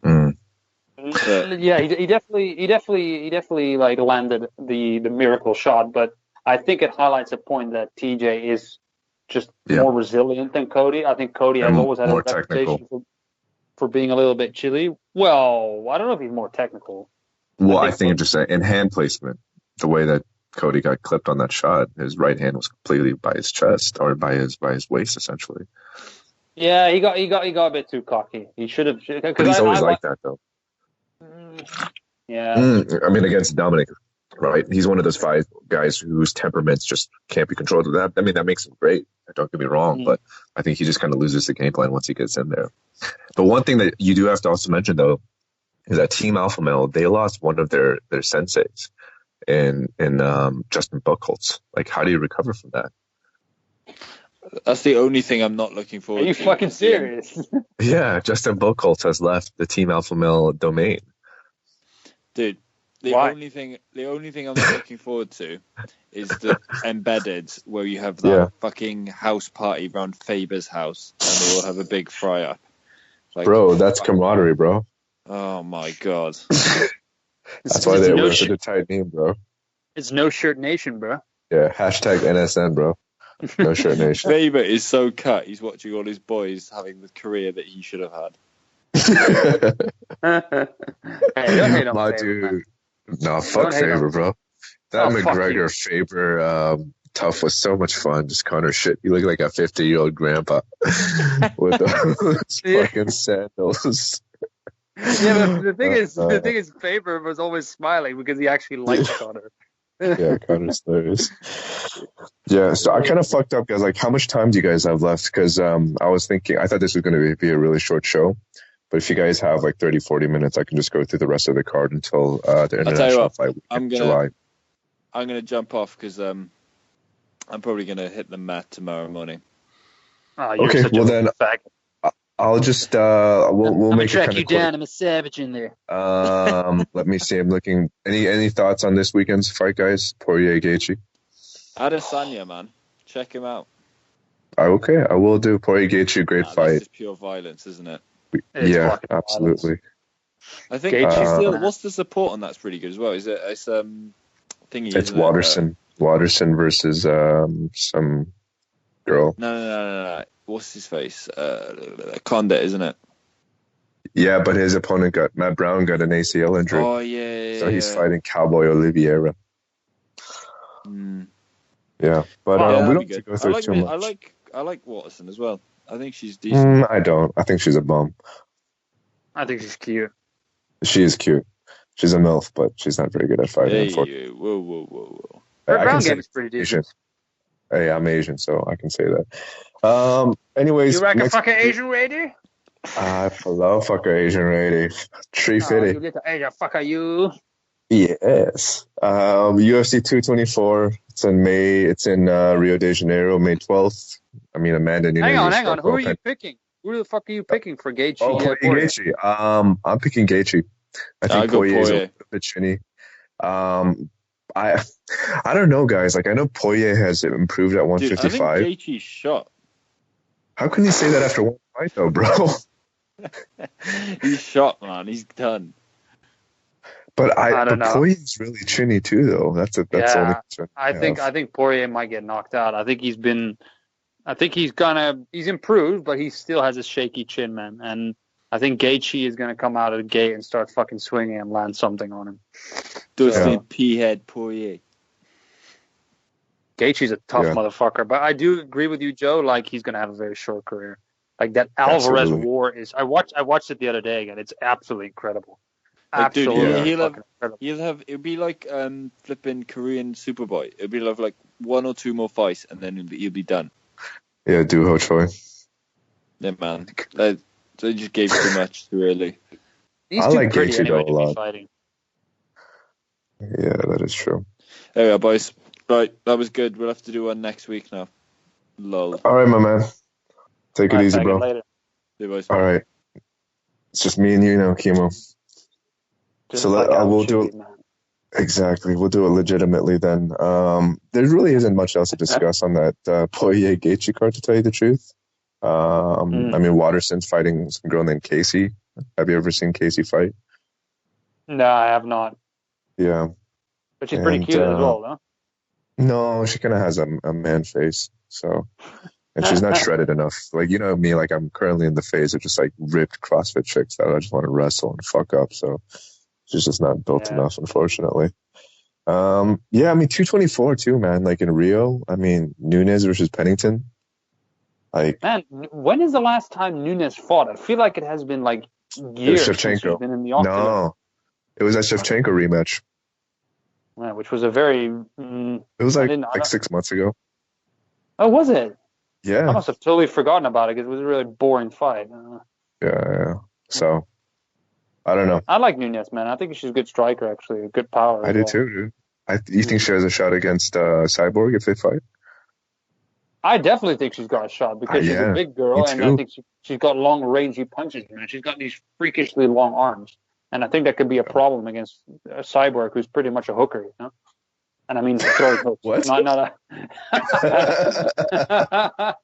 But, yeah, he definitely like landed the miracle shot. But I think it highlights a point that TJ is just more resilient than Cody. I think Cody has always had a reputation for being a little bit chilly. Well, I don't know if he's more technical. Well, I think just in hand placement, the way that Cody got clipped on that shot, his right hand was completely by his chest or by his waist, essentially. Yeah, he got a bit too cocky. He should have. But he's always like that, though. Yeah. I mean, against Dominic, right? He's one of those 5 guys whose temperaments just can't be controlled. That makes him great. Don't get me wrong, but I think he just kind of loses the game plan once he gets in there. The one thing that you do have to also mention, though, is that Team Alpha Male, they lost one of their senseis in Justin Buchholz. Like, how do you recover from that? That's the only thing I'm not looking forward to. Are you fucking serious? Yeah, Justin Buchholz has left the Team Alpha Male domain. Dude, the only thing I'm not looking forward to is the embedded where you have that fucking house party around Faber's house and they all have a big fry up. Like, bro, that's camaraderie, bro. Oh my god. That's why they were such a tight name, bro. It's No Shirt Nation, bro. Yeah, hashtag NSN, bro. No Shirt Nation. Faber is so cut. He's watching all his boys having the career that he should have had. Hey, my dude. No, fuck Faber, bro. That McGregor Faber tough was so much fun. Just Connor shit. You look like a 50-year-old grandpa with those fucking sandals. Yeah, but the thing is, Faber was always smiling because he actually liked Connor. Yeah, Connor's hilarious. Yeah, so I kind of fucked up, guys. Like, how much time do you guys have left? Because I was thinking, I thought this was going to be a really short show. But if you guys have like 30, 40 minutes, I can just go through the rest of the card until the international flight week in July. I'm going to jump off because I'm probably going to hit the mat tomorrow morning. Okay, well then I'll just we'll make it kind of quick. Down. I'm a savage in there. Let me see. I'm looking. Any thoughts on this weekend's fight, guys? Poirier, Gaethje. Adesanya, man, check him out. Okay, I will do. Poirier, Gaethje, great fight. That's just pure violence, isn't it? Yeah, absolutely. Violence. I think still. What's the support on that's pretty good as well. Is it? It's thingy. It's Watterson. Watterson versus some girl. No. What's his face? Condit, isn't it? Yeah, but his opponent Matt Brown got an ACL injury. Oh yeah. So he's fighting Cowboy Oliveira. Yeah, but we don't have to go through too much. I like Watterson as well. I think she's decent. I don't. I think she's a bum. I think she's cute. She is cute. She's a MILF, but she's not very good at fighting. Hey, whoa. Her ground game is pretty decent. Hey, I'm Asian, so I can say that. Anyways. You like a fucking Asian lady? I love fucking Asian lady. 350. You get the Asian fucker, you. Yes. UFC 224. It's in May. It's in Rio de Janeiro, May 12th. I mean, Amanda Nunes. Hang on. Who are you picking? Who the fuck are you picking for Gaethje? Gaethje. I'm picking Gaethje. I think Poirier is a bit chinny. I don't know, guys. Like, I know Poirier has improved at 155. Dude, I think Gaethje's shot. How can you say that after one fight, though, bro? He's shot, man. He's done. But I don't know. Poirier's really chinny too, though. That's the only concern. I think Poirier might get knocked out. I think he's improved, but he still has a shaky chin, man. And I think Gaethje is gonna come out of the gate and start fucking swinging and land something on him. Dusty P-head Poirier. Gaethje's a tough motherfucker, but I do agree with you, Joe. Like, he's gonna have a very short career. Like, that Alvarez war is. I watched it the other day again. It's absolutely incredible. Absolutely, it'll be like flipping Korean Superboy. It'll be like 1 or 2 more fights, and then he'll be done. Yeah, Doo Ho Choi. Yeah, man. They just gave too much too early. I like Gaethje a lot. Fighting. Yeah, that is true. There we are, boys. Right, that was good. We'll have to do one next week now. Lol. All right, my man. Take it easy, bro. Later. See you, boys. All right. It's just me and you now, Kimo. Just So like Al we'll do Chewy, it man. exactly. We'll do it legitimately then. There really isn't much else to discuss on that Poirier Gaethje card, to tell you the truth. I mean, Waterson's fighting some girl named Casey. Have you ever seen Casey fight? No, I have not. Yeah, But she's pretty and cute as well, no? no, she kind of has a man face. So, and she's not shredded enough. Like, you know me, like I'm currently in the phase of just like ripped CrossFit chicks that I just want to wrestle and fuck up. So she's just not built enough, unfortunately. Yeah, I mean 224 too, man. Like in Rio, I mean Nunes versus Pennington. Like, man, when is the last time Nunes fought? I feel like it has been like it was years since she's Shevchenko. been in the octagon. No, it was that Shevchenko rematch. Yeah, which was a very. It was like 6 months ago. Oh, was it? Yeah. I must have totally forgotten about it because it was a really boring fight. Yeah. So, I don't know. I like Nunes, man. I think she's a good striker, actually, a good power. I do too, dude. You think she has a shot against Cyborg if they fight? I definitely think she's got a shot because she's a big girl, and I think she's got long, rangy punches, man. She's got these freakishly long arms, and I think that could be a problem against a Cyborg who's pretty much a hooker, you know? And I mean, throws hooks. What? Not a...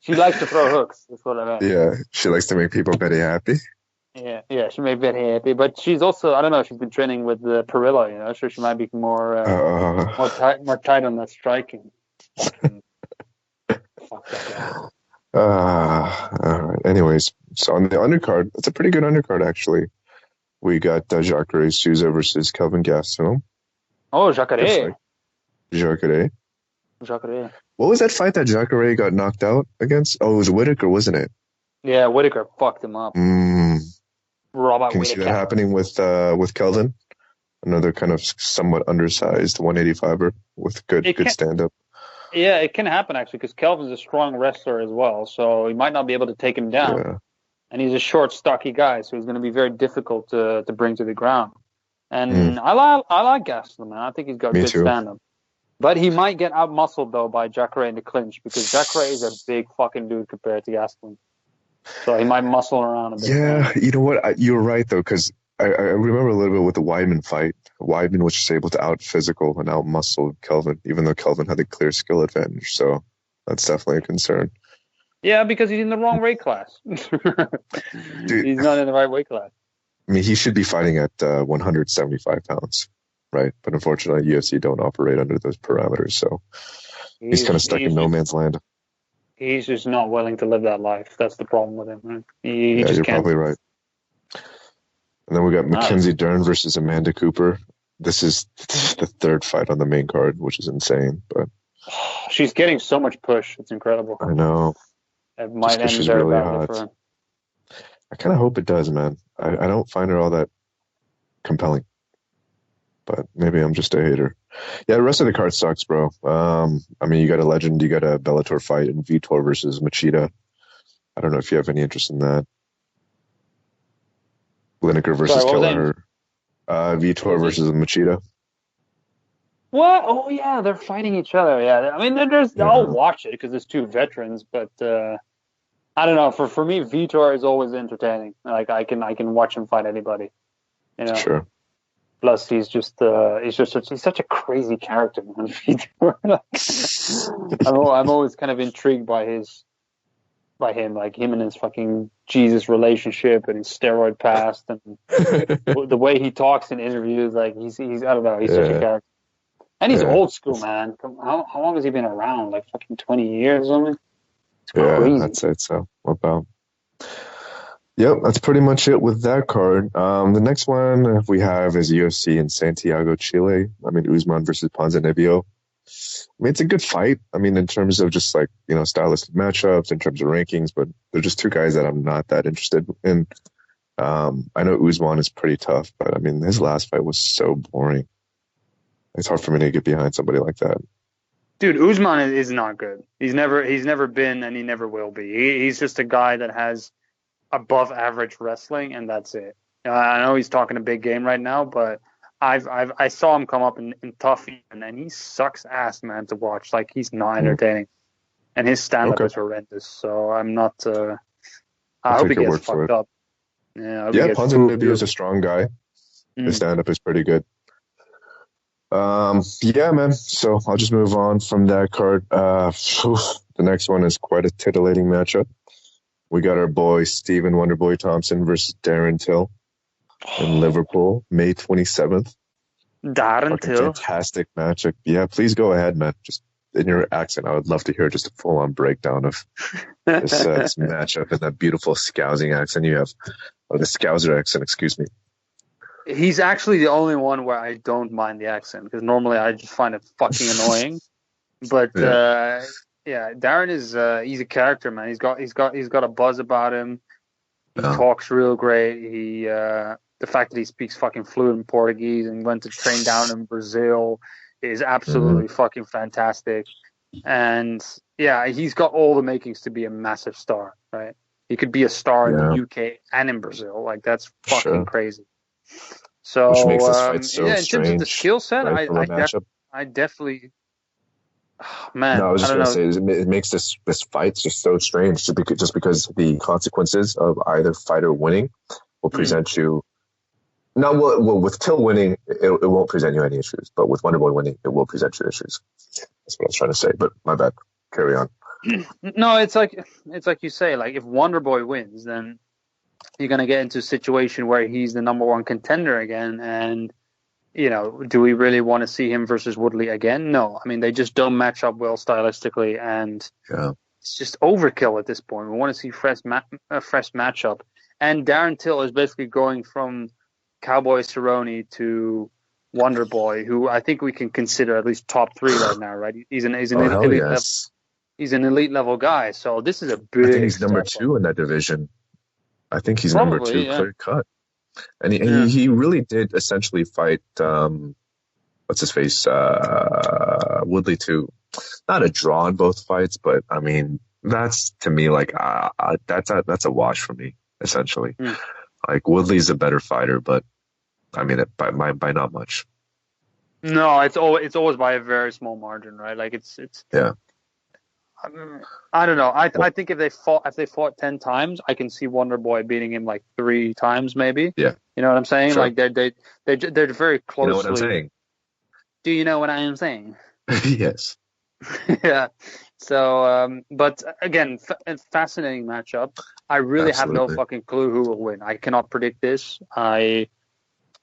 She likes to throw hooks, that's what I meant. Yeah, she likes to make people very happy. Yeah, she may be very happy, but she's also, I don't know, she's been training with Perillo, you know, so she might be more tight on that striking. Fuck that guy. All right. Anyways, so on the undercard, it's a pretty good undercard, actually. We got Jacare Souza versus Kelvin Gastelum. Oh, Jacare. What was that fight that Jacare got knocked out against? Oh, it was Whitaker, wasn't it? Yeah, Whitaker fucked him up. Robert Can you see that happening with Kelvin? Another kind of somewhat undersized 185er with good stand-up. Yeah, it can happen, actually, because Kelvin's a strong wrestler as well, so he might not be able to take him down. Yeah. And he's a short, stocky guy, so he's going to be very difficult to bring to the ground. And I like Gastelum, man. I think he's got good stand-up. But he might get out-muscled, though, by Jacare in the clinch, because Jacare is a big fucking dude compared to Gastelum. So he might muscle around a bit. Yeah, you know what? You're right, though, because I remember a little bit with the Weidman fight. Weidman was just able to out-physical and out-muscle Kelvin, even though Kelvin had a clear skill advantage. So that's definitely a concern. Yeah, because he's in the wrong weight class. Dude, he's not in the right weight class. I mean, he should be fighting at 175 pounds, right? But unfortunately, UFC don't operate under those parameters, so he's kind of stuck in no man's land. He's just not willing to live that life. That's the problem with him. Right? He just you're can't. Probably right. And then we got Mackenzie Dern versus Amanda Cooper. This is the third fight on the main card, which is insane. But she's getting so much push. It's incredible. I know. It might end she's very really badly hot. for her. I kind of hope it does, man. I don't find her all that compelling. But maybe I'm just a hater. Yeah, the rest of the card sucks, bro. I mean, you got a legend. You got a Bellator fight in Vitor versus Machida. I don't know if you have any interest in that. Lineker versus Kelleher. Vitor versus Machida. What? Oh, yeah, they're fighting each other. Yeah, I mean, I'll watch it because it's two veterans, but I don't know. For me, Vitor is always entertaining. Like I can watch him fight anybody. You know. Sure. Plus, he's such a crazy character, man. I'm always kind of intrigued by him, like him and his fucking Jesus relationship and his steroid past and the way he talks in interviews. Like he's I don't know, he's such a character. And he's old school, man. How long has he been around? Like fucking 20 years or something? It's crazy. Yeah, that's it. So, what about? Yep, that's pretty much it with that card. The next one we have is UFC in Santiago, Chile. I mean, Usman versus Ponzinibbio. I mean, it's a good fight. I mean, in terms of just like, you know, stylistic matchups, in terms of rankings, but they're just two guys that I'm not that interested in. I know Usman is pretty tough, but I mean, his last fight was so boring. It's hard for me to get behind somebody like that. Dude, Usman is not good. He's never been, and he never will be. He's just a guy that has above average wrestling, and that's it. I know he's talking a big game right now, but I saw him come up in tough, and he sucks ass, man, to watch. Like he's not entertaining, and his stand up is horrendous. So I'm not. I hope he gets fucked up. Yeah, I hope he Yeah, gets Ponzinibbio is a strong guy. His Mm. stand-up is pretty good. Yeah, man. So I'll just move on from that card. The next one is quite a titillating matchup. We got our boy Stephen Wonderboy Thompson versus Darren Till in Liverpool, May 27th. Darren Fucking Till. fantastic matchup. Yeah, please go ahead, man. Just in your accent, I would love to hear just a full-on breakdown of this matchup and that beautiful Scousing accent you have, or the Scouser accent, excuse me. He's actually the only one where I don't mind the accent because normally I just find it fucking annoying. But yeah, Darren is he's a character, man. He's got a buzz about him. He talks real great. He the fact that he speaks fucking fluent Portuguese and went to train down in Brazil is absolutely fucking fantastic. And yeah, he's got all the makings to be a massive star, right? He could be a star in the UK and in Brazil. Like that's fucking crazy. So which makes this fight so in strange, terms of the skill set, right, I definitely, man. No, I was just I gonna don't know. say it makes this fight just so strange, just because the consequences of either fighter winning will present you. No, well, with Till winning, it won't present you any issues, but with Wonderboy winning, it will present you issues. That's what I was trying to say. But my bad. Carry on. No, it's like you say. Like if Wonderboy wins, then you're gonna get into a situation where he's the number one contender again, and you know, do we really want to see him versus Woodley again? No. I mean, they just don't match up well stylistically, and it's just overkill at this point. We want to see a fresh matchup. And Darren Till is basically going from Cowboy Cerrone to Wonderboy, who I think we can consider at least top 3 right now, right? He's an elite level. He's an elite level guy. So this is a big. I think he's number 2 in that division. I think he's number 2, clear cut. And he really did essentially fight, what's his face, Woodley too. Not a draw in both fights, but I mean, that's to me like, that's a wash for me, essentially. Like Woodley's a better fighter, but I mean, by not much. No, it's always by a very small margin, right? Like it's yeah. I don't know. I think if they fought 10 times, I can see Wonderboy beating him like 3 times, maybe. Yeah. You know what I'm saying? Sure. Like they're very closely. You know what I'm saying? Do you know what I am saying? Yes. Yeah. So, but again, fascinating matchup. I really have no fucking clue who will win. I cannot predict this. I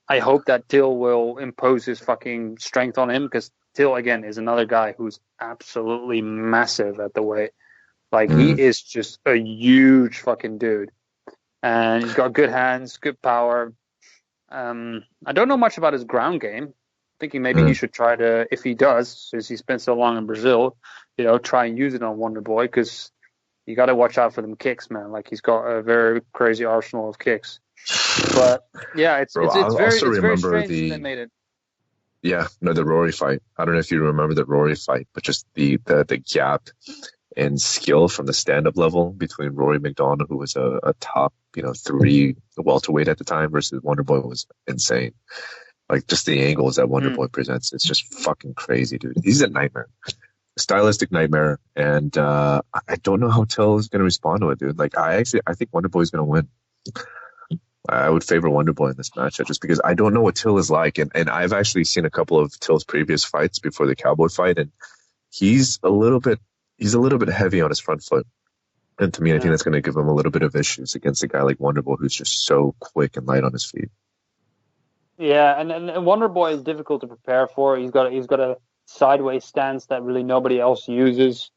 hope that Till will impose his fucking strength on him because Till, again, is another guy who's absolutely massive at the weight. Like, he is just a huge fucking dude. And he's got good hands, good power. I don't know much about his ground game. Thinking maybe he should try to, if he does, since he spent so long in Brazil, you know, try and use it on Wonderboy because you got to watch out for them kicks, man. Like, he's got a very crazy arsenal of kicks. But yeah, it's very strange that they made it. Yeah, no, the Rory fight. I don't know if you remember the Rory fight, but just the gap in skill from the stand-up level between Rory McDonald, who was a top 3 welterweight at the time, versus Wonderboy was insane. Like, just the angles that Wonderboy presents, it's just fucking crazy, dude. He's a nightmare. A stylistic nightmare. And I don't know how Till is going to respond to it, dude. Like, I think Wonderboy's going to win. I would favor Wonderboy in this matchup just because I don't know what Till is like. And I've actually seen a couple of Till's previous fights before the Cowboy fight, and he's a little bit heavy on his front foot. And to me, I think that's going to give him a little bit of issues against a guy like Wonderboy, who's just so quick and light on his feet. Yeah, and Wonderboy is difficult to prepare for. He's got a sideways stance that really nobody else uses.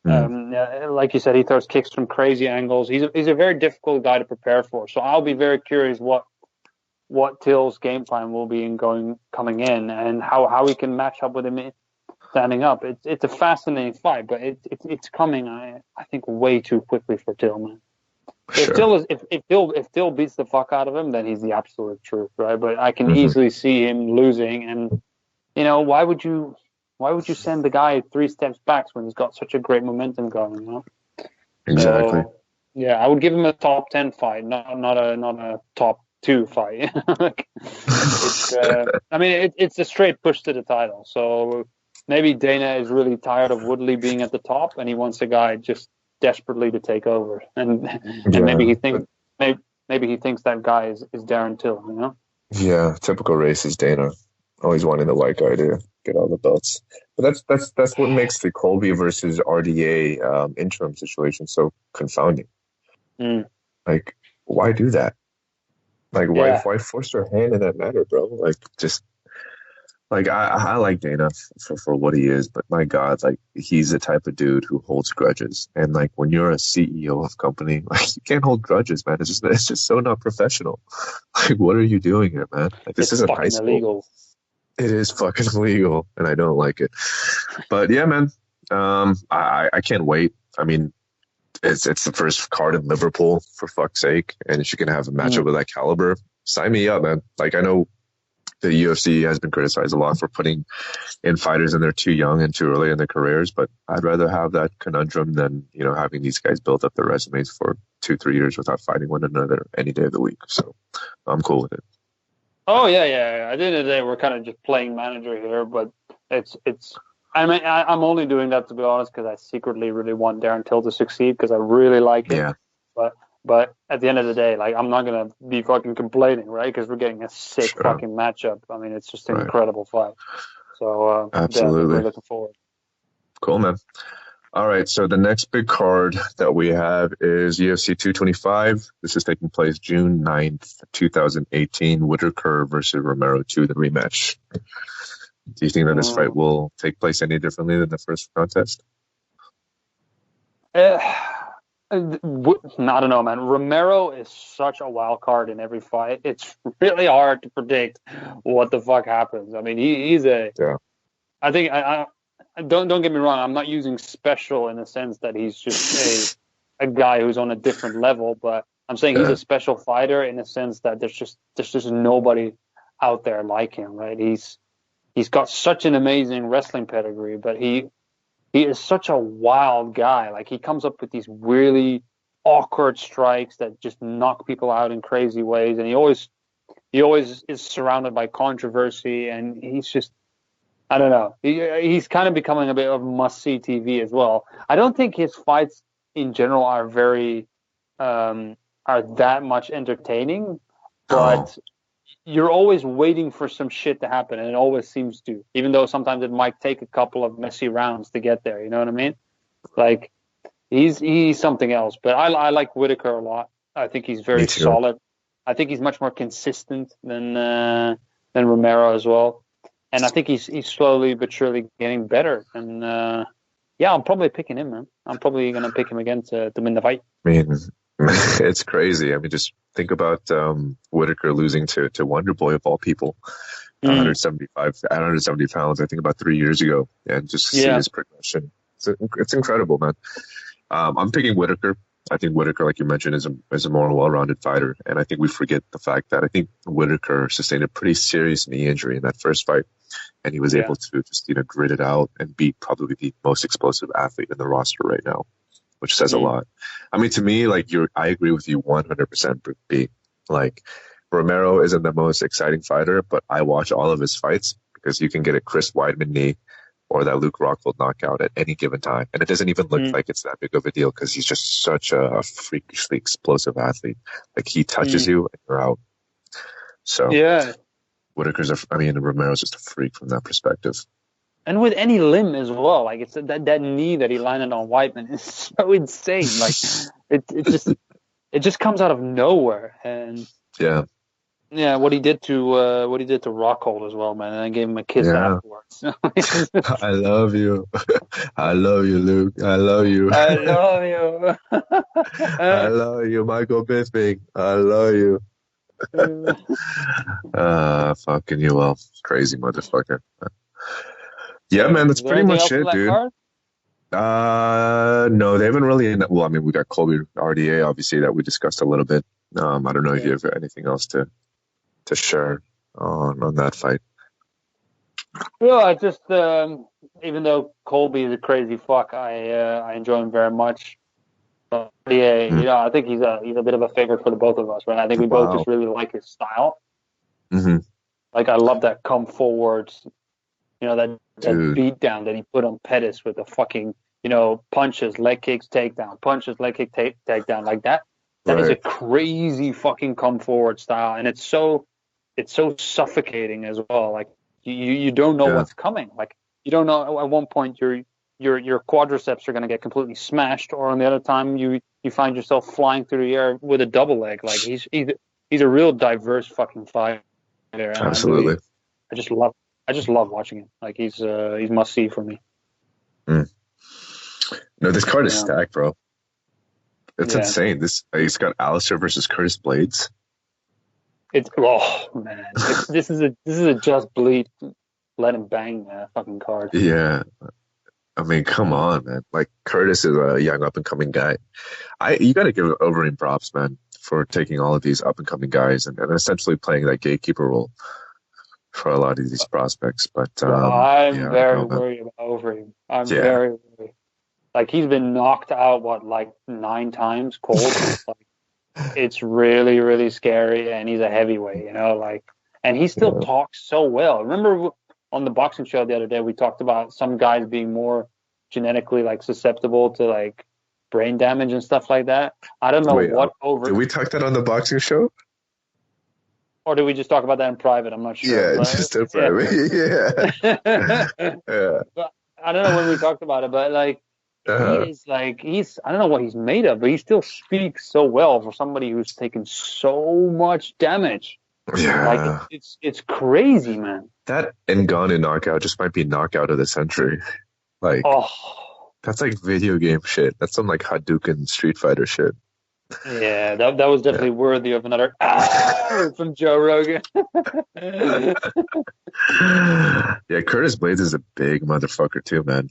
Like you said, he throws kicks from crazy angles. He's a very difficult guy to prepare for. So I'll be very curious what Till's game plan will be coming in, and how he can match up with him standing up. It's a fascinating fight, but it's coming. I think way too quickly for Till, man. Sure. If Till beats the fuck out of him, then he's the absolute truth, right? But I can easily see him losing, and why would you send the guy 3 steps back when he's got such a great momentum going? You know? Exactly. So, yeah, I would give him a top 10 fight, not a top 2 fight. It's a straight push to the title. So maybe Dana is really tired of Woodley being at the top, and he wants a guy just desperately to take over, and maybe he thinks maybe he thinks that guy is Darren Till, you know? Yeah, typical racist Dana. Always wanting the white guy to get all the belts. But that's what makes the Colby versus RDA interim situation so confounding. Mm. Like, why do that? Like, Yeah. why force their hand in that matter, bro? Like, just like I like Dana for what he is, but my God, like he's the type of dude who holds grudges. And like when you're a CEO of a company, like you can't hold grudges, man. It's just so not professional. Like, what are you doing here, man? Like this It's isn't high fucking school. illegal. It is fucking illegal, and I don't like it. But yeah, man, I can't wait. I mean, it's the first card in Liverpool for fuck's sake, and if you can have a matchup of that caliber, sign me up, man. Like I know the UFC has been criticized a lot for putting in fighters and they're too young and too early in their careers, but I'd rather have that conundrum than having these guys build up their resumes for 2-3 years without fighting one another any day of the week. So I'm cool with it. Oh yeah. At the end of the day, we're kind of just playing manager here, but it's. I mean, I'm only doing that to be honest because I secretly really want Darren Till to succeed because I really like him. Yeah. But at the end of the day, like I'm not gonna be fucking complaining, right? Because we're getting a sick fucking matchup. I mean, it's just an incredible fight. So absolutely, we're looking forward. Cool, man. All right, so the next big card that we have is UFC 225. This is taking place June 9th, 2018, Whitaker versus Romero 2, the rematch. Do you think that this fight will take place any differently than the first contest? I don't know, man. Romero is such a wild card in every fight. It's really hard to predict what the fuck happens. I mean, he's a. Yeah. I think I don't get me wrong. I'm not using special in the sense that he's just a guy who's on a different level, but I'm saying he's a special fighter in the sense that there's just nobody out there like him, right? He's got such an amazing wrestling pedigree, but he is such a wild guy. Like he comes up with these really awkward strikes that just knock people out in crazy ways, and he always is surrounded by controversy, and he's just. I don't know. He's kind of becoming a bit of must-see TV as well. I don't think his fights in general are very are that much entertaining, but you're always waiting for some shit to happen, and it always seems to. Even though sometimes it might take a couple of messy rounds to get there. You know what I mean? Like he's something else. But I like Whitaker a lot. I think he's very solid. I think he's much more consistent than Romero as well. And I think he's slowly but surely getting better. And I'm probably picking him, man. I'm probably going to pick him again to win the fight. I mean, it's crazy. I mean, just think about Whitaker losing to Wonderboy of all people, 170 pounds. I think about 3 years ago, and just see his progression. It's incredible, man. I'm picking Whitaker. I think Whitaker, like you mentioned, is a more well-rounded fighter, and I think we forget the fact that I think Whitaker sustained a pretty serious knee injury in that first fight, and he was able to just grit it out and beat probably the most explosive athlete in the roster right now, which says a lot. I mean, to me, like I agree with you 100%. B. Like Romero isn't the most exciting fighter, but I watch all of his fights because you can get a Chris Weidman knee or that Luke Rockhold knockout at any given time. And it doesn't even look like it's that big of a deal because he's just such a freakishly explosive athlete. Like he touches you and you're out. So Romero's just a freak from that perspective. And with any limb as well, like it's that knee that he landed on Whiteman is so insane. Like it just comes out of nowhere. And what he did to Rockhold as well, man, and I gave him a kiss afterwards. I love you. I love you, Luke. I love you. I love you. I love you, Michael Bisping. I love you. Fucking you well. Crazy motherfucker. Yeah, man, that's pretty much it, dude. No, they haven't really. Well, I mean, we got Colby RDA, obviously, that we discussed a little bit. I don't know if you have anything else to share on that fight. Well, I just, even though Colby is a crazy fuck, I enjoy him very much. But I think he's a bit of a favorite for the both of us, right? I think we both just really like his style. Mm-hmm. Like, I love that come forwards, that beat down that he put on Pettis with the fucking, punches, leg kicks, takedown, punches, leg kick, takedown, like that. That is a Right. crazy fucking come forward style, and it's so suffocating as well. Like you don't know Yeah. what's coming. Like you don't know at one point your quadriceps are going to get completely smashed, or on the other time you find yourself flying through the air with a double leg. Like he's a real diverse fucking fighter, and Absolutely. I just love watching him. Like he's must see for me. Mm. No, this card is Yeah. stacked, bro. It's Yeah. insane. He's got Alistair versus Curtis Blades. It's man, this is a just bleed, let him bang fucking card. Yeah. I mean, come on, man. Like Curtis is a young up and coming guy. You got to give Overeem props, man, for taking all of these up and coming guys and essentially playing that gatekeeper role for a lot of these prospects. But I'm yeah, I don't very know, man. worried about Overeem. I'm Yeah, very worried. Like he's been knocked out like 9 times cold. Like, it's really really scary, and he's a heavyweight, like, and he still yeah. talks so well. Remember on the boxing show the other day we talked about some guys being more genetically like susceptible to like brain damage and stuff like that. I don't know Wait, what did we talk that on the boxing show? or did we just talk about that in private? I'm not sure. Yeah, But just a private. Yeah, yeah. but I don't know when we talked about it, but like he Uh, is like I don't know what he's made of, but he still speaks so well for somebody who's taken so much damage. Like yeah. it's crazy, man. That Ngannou knockout just might be knockout of the century. Like, Oh that's like video game shit. That's some like Hadouken Street Fighter shit. yeah, that was definitely worthy of another from Joe Rogan. Yeah, Curtis Blades is a big motherfucker too, man.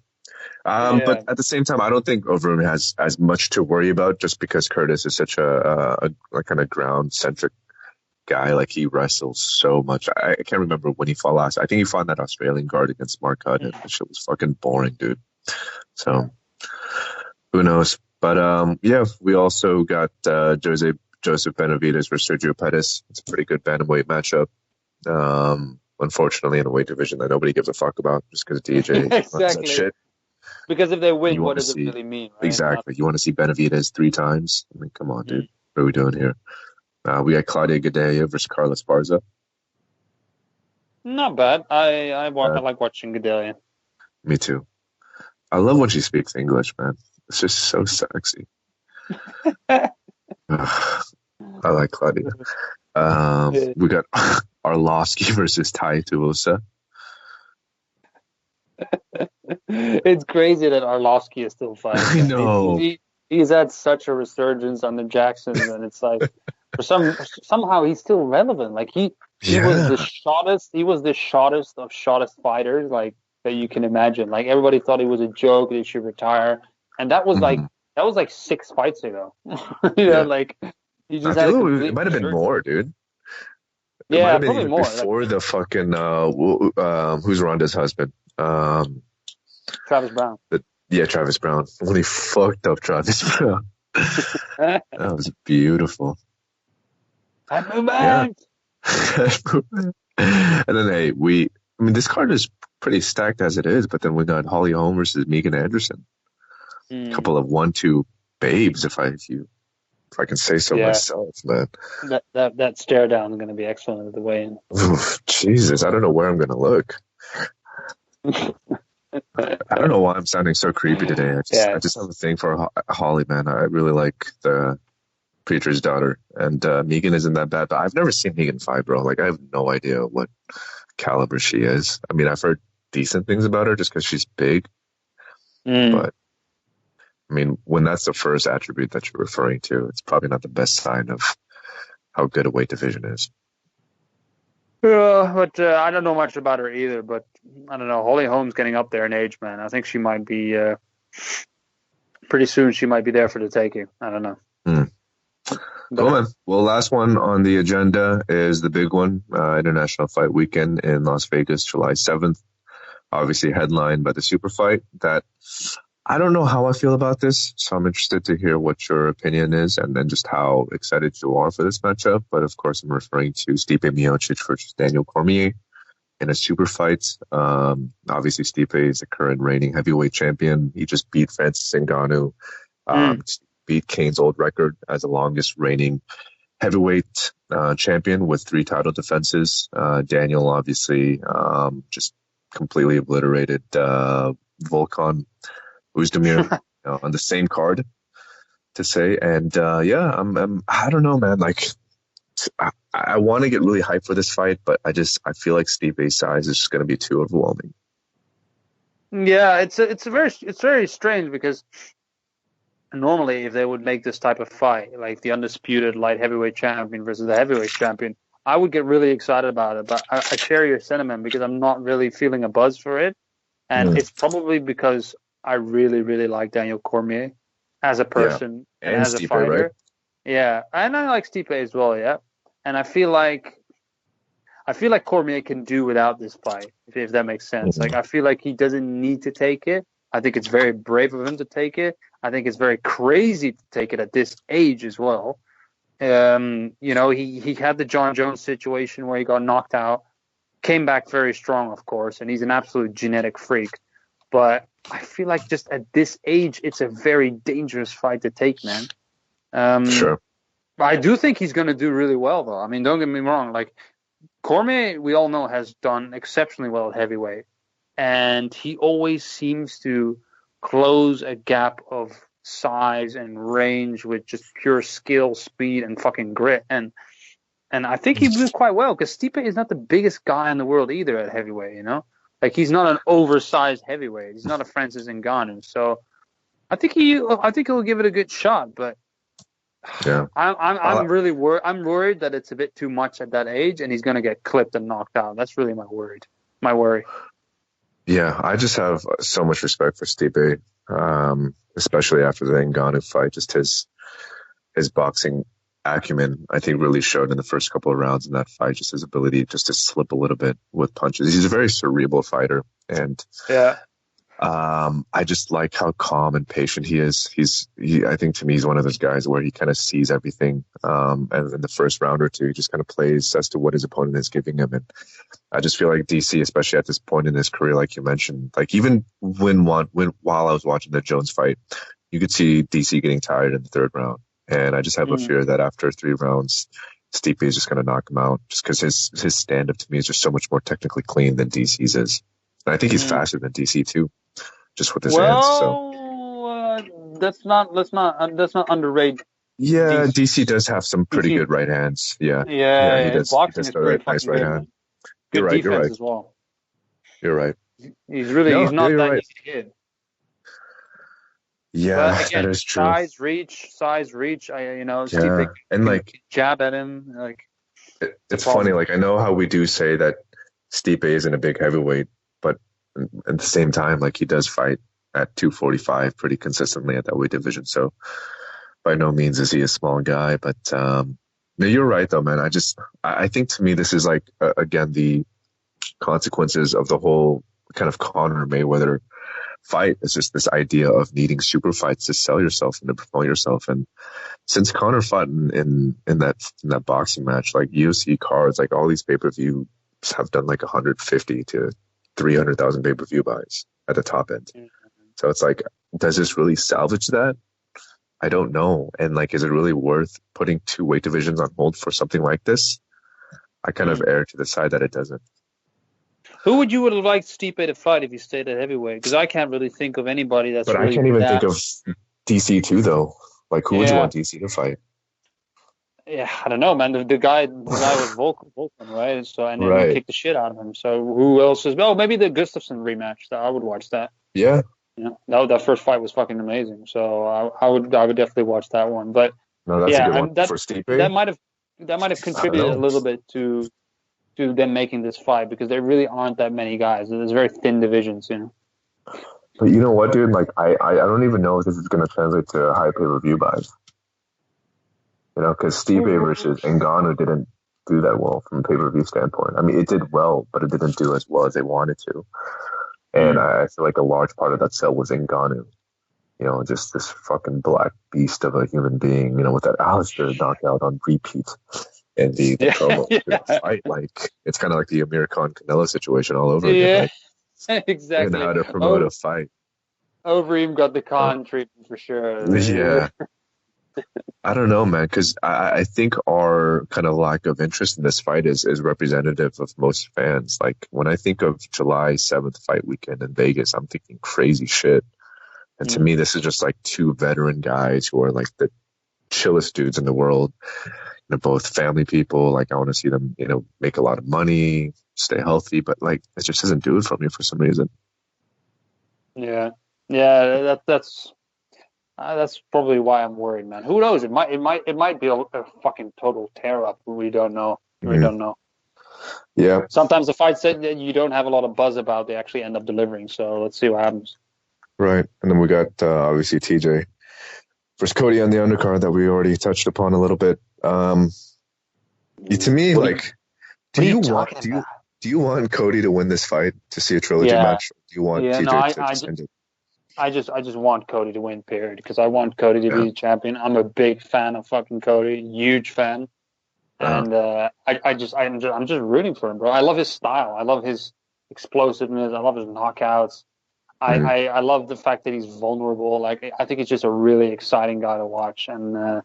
Yeah, But at the same time, I don't think Overeem has as much to worry about just because Curtis is such a kind of ground centric guy. Like he wrestles so much. I can't remember when he fought last. I think he fought in that Australian guard against Marcotte, and the shit was fucking boring, dude. So who knows? But yeah, we also got Joseph Benavidez versus Sergio Pettis. It's a pretty good bantamweight matchup. Unfortunately, in a weight division that nobody gives a fuck about, just because DJ runs that exactly. shit. Because if they win, You what want to does it see really mean, right? exactly. You want to see Benavidez 3 times? I mean, come on, dude. What are we doing here? We got Claudia Gadelha versus Carla Esparza. Not bad. I like watching Gadelha. Me too. I love when she speaks English, man. It's just so sexy. I like Claudia. We got Arlovsky versus Tai Tuosa. It's crazy that Arlovsky is still fighting. I know. He's had such a resurgence under Jackson, and it's like somehow he's still relevant. Like he was the shortest. He was the shortest of shortest fighters, like that you can imagine. Like everybody thought he was a joke. They should retire, and that was like 6 fights ago. Like he just I had feel it might have been more, dude. It might have been probably more. before the fucking who's Ronda's husband? Travis Brown. Travis Brown. When he fucked up Travis Brown. That was beautiful. That movement. And then this card is pretty stacked as it is, but then we got Holly Holm versus Megan Anderson. A couple of 1-2 babes, if I can say so myself, man. That stare down is going to be excellent at the weigh-in. Oof, Jesus, I don't know where I'm going to look. I don't know why I'm sounding so creepy today. I just have a thing for Holly, man. I really like the preacher's daughter, and Megan isn't that bad. But I've never seen Megan fight, bro. Like I have no idea what caliber she is. I mean, I've heard decent things about her just because she's big, but I mean, when that's the first attribute that you're referring to, it's probably not the best sign of how good a weight division is. Yeah, but I don't know much about her either. But I don't know. Holly Holm's getting up there in age, man. I think she might be pretty soon. She might be there for the taking. I don't know. Cool, man. Well, last one on the agenda is the big one, International Fight Weekend in Las Vegas, July 7th. Obviously headlined by the Super Fight. That I don't know how I feel about this, so I'm interested to hear what your opinion is and then just how excited you are for this matchup. But of course, I'm referring to Stipe Miocic versus Daniel Cormier in a super fight. Obviously, Stipe is the current reigning heavyweight champion. He just beat Francis Ngannou. beat Kane's old record as the longest reigning heavyweight champion with 3 title defenses. Daniel obviously just completely obliterated Volkan Oezdemir on the same card to say. And I don't know, man. Like I want to get really hyped for this fight, but I feel like Stipe's size is just going to be too overwhelming. Yeah, it's very strange because normally if they would make this type of fight, like the undisputed light heavyweight champion versus the heavyweight champion, I would get really excited about it. But I share your sentiment because I'm not really feeling a buzz for it, and it's probably because I really, really like Daniel Cormier as a person and as Stipe, a fighter. right? Yeah, and I like Stipe as well. Yeah, and I feel like Cormier can do without this fight, if that makes sense. Like I feel like he doesn't need to take it. I think it's very brave of him to take it. I think it's very crazy to take it at this age as well. He had the John Jones situation where he got knocked out, came back very strong, of course, and he's an absolute genetic freak. But I feel like just at this age, it's a very dangerous fight to take, man. Sure. But I do think he's going to do really well, though. I mean, don't get me wrong. Like Cormier, we all know, has done exceptionally well at heavyweight, and he always seems to close a gap of size and range with just pure skill, speed, and fucking grit. And I think he will do quite well because Stipe is not the biggest guy in the world either at heavyweight. You know, like he's not an oversized heavyweight. He's not a Francis Ngannou. So I think he'll give it a good shot, but. Yeah, I'm really worried. I'm worried that it's a bit too much at that age, and he's going to get clipped and knocked out. That's really my worry. Yeah, I just have so much respect for Stipe, especially after the Ngannou fight. Just his boxing acumen, I think, really showed in the first couple of rounds in that fight. Just his ability just to slip a little bit with punches. He's a very cerebral fighter, and I just like how calm and patient he is. I think to me, he's one of those guys where he kind of sees everything. And in the first round or two, he just kind of plays as to what his opponent is giving him. And I just feel like DC, especially at this point in his career, like you mentioned, like even while I was watching the Jones fight, you could see DC getting tired in the 3rd round. And I just have a fear that after 3 rounds, Stipe is just going to knock him out just because his stand-up to me is just so much more technically clean than DC's is. And I think he's faster than DC too. Just with his hands. So let's not underrate. Yeah, DC does have some pretty good right hands. Yeah, he does. Boxing he does is pretty nice right hand. Good defense as well. You're right. He's not that easy to hit. Yeah, but again, that is true. Size, reach. Stipe and like jab at him. Like it's funny. Like I know how we do say that Stipe isn't a big heavyweight, but at the same time, like he does fight at 245 pretty consistently at that weight division. So by no means is he a small guy, but no, you're right though, man. I think to me, this is like, again, the consequences of the whole kind of Conor Mayweather fight. It's just this idea of needing super fights to sell yourself and to promote yourself. And since Conor fought in that boxing match, like UFC cards, like all these pay-per-views have done like 150 to 300,000 pay-per-view buys at the top end. So it's like, does this really salvage that? I don't know. And like, is it really worth putting 2 weight divisions on hold for something like this? I kind of err to the side that it doesn't. Who would you have liked Stipe to fight if he stayed at heavyweight? Because I can't really think of anybody that's. But really I can't even think of DC too, though. Like, who would you want DC to fight? Yeah, I don't know, man. The guy was Volkan, right? So and then he kicked the shit out of him. So who else is? Oh, maybe the Gustafsson rematch. I would watch that. Yeah. That first fight was fucking amazing. So I would definitely watch that one. But no, that's a good one for Stipe. That might have contributed a little bit to them making this fight because there really aren't that many guys. There's very thin divisions, But you know what, dude? Like I don't even know if this is going to translate to high pay-per-view buys. Because Stipe versus Ngannou didn't do that well from a pay-per-view standpoint. I mean, it did well, but it didn't do as well as they wanted to. And I feel like a large part of that sell was Ngannou. Just this fucking black beast of a human being, with that Alistair knockout on repeat. And the promo fight, like, it's kind of like the Amir Khan Canelo situation all over again. Right? Exactly. And how to promote a fight. Overeem got the Khan treatment for sure. Yeah. I don't know, man, because I think our kind of lack of interest in this fight is representative of most fans. Like when I think of July 7th fight weekend in Vegas, I'm thinking crazy shit. And to me, this is just like two veteran guys who are like the chillest dudes in the world. They're both family people. Like I want to see them, make a lot of money, stay healthy, but like it just doesn't do it for me for some reason. Yeah, that's probably why I'm worried, man. Who knows? It might be a fucking total tear up. We don't know. We don't know. Yeah. Sometimes the fights that you don't have a lot of buzz about, they actually end up delivering. So let's see what happens. Right. And then we got obviously TJ versus Cody on the undercard that we already touched upon a little bit. To me, do you want Cody to win this fight to see a trilogy match? Or do you want TJ to just end it? I just want Cody to win, period, because I want Cody to be the champion. I'm a big fan of fucking Cody, huge fan, and I'm just rooting for him, bro. I love his style. I love his explosiveness. I love his knockouts. I love the fact that he's vulnerable. Like I think he's just a really exciting guy to watch, and I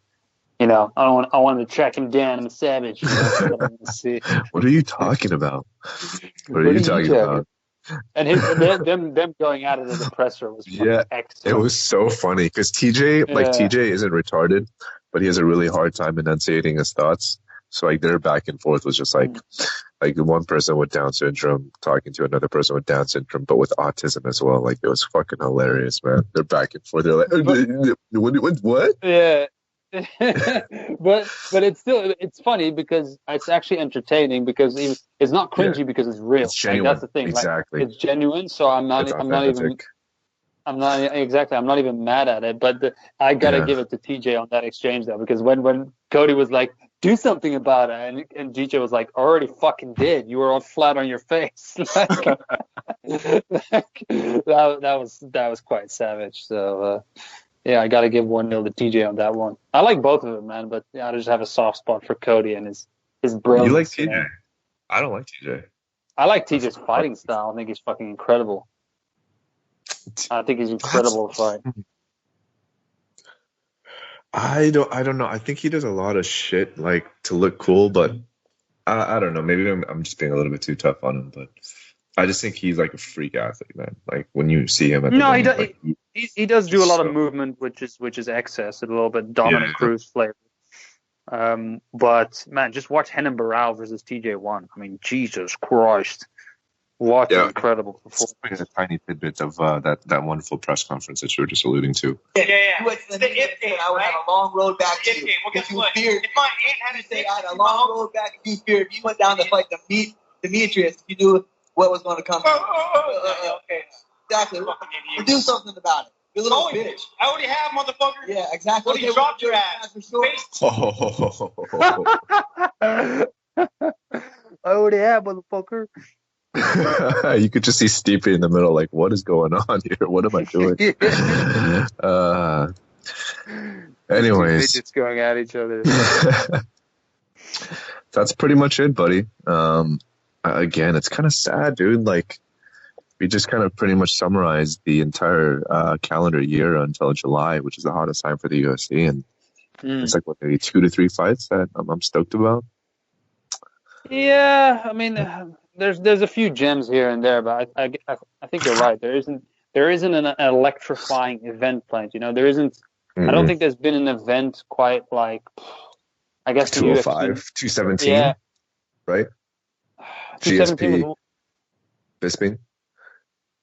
want him to track him down. I'm a savage. See. What are you talking about? What are you talking about? And them going at it in the presser was excellent. It was so funny because TJ isn't retarded, but he has a really hard time enunciating his thoughts. So like their back and forth was just like one person with Down syndrome talking to another person with Down syndrome, but with autism as well. Like it was fucking hilarious, man. They're back and forth. They're like, what? Yeah. but it's funny because it's actually entertaining because it's not cringy because it's real. It's genuine. Like, that's the thing. Exactly. Like, it's genuine. So I'm not even mad at it. But I gotta give it to TJ on that exchange though, because when Cody was like, do something about it, and DJ was like, already fucking did. You were all flat on your face. That was quite savage. So. Yeah, I got to give 1-0 to TJ on that one. I like both of them, man, but I just have a soft spot for Cody and his brilliance. You like TJ? I don't like TJ. I like TJ's fighting style. I think he's fucking incredible. I think he's incredible to fight. I don't know. I think he does a lot of shit like to look cool, but I don't know. Maybe I'm just being a little bit too tough on him, but I just think he's like a freak athlete, man. Like when you see him at he does. He does do a lot of movement, which is excess, a little bit dominant cruise flavor. But man, just watch Henan Barral versus TJ1. I mean, Jesus Christ, what an incredible performance! It's a tiny tidbit of that wonderful press conference that you were just alluding to. Yeah. I would have a long road back to you. If you feared, if my aunt had to say I had a long road back, if you feared, if you went down to fight Demetrius, if you knew what was going to come. Okay. Exactly. Do something about it. You're a little bitch. I already have, motherfucker. Yeah, exactly. Well, you dropped your ass. For sure. I already have, motherfucker. You could just see Stipe in the middle, like, what is going on here? What am I doing? Anyways. Just going at each other. That's pretty much it, buddy. Again, it's kind of sad, dude. Like, we just kind of pretty much summarized the entire calendar year until July, which is the hottest time for the UFC. And it's like, maybe 2 to 3 fights that I'm stoked about. Yeah, I mean, there's a few gems here and there, but I think you're right. There isn't an electrifying event planned. There isn't. I don't think there's been an event quite like, I guess, 205, 217, right? 217 GSP, Bisping.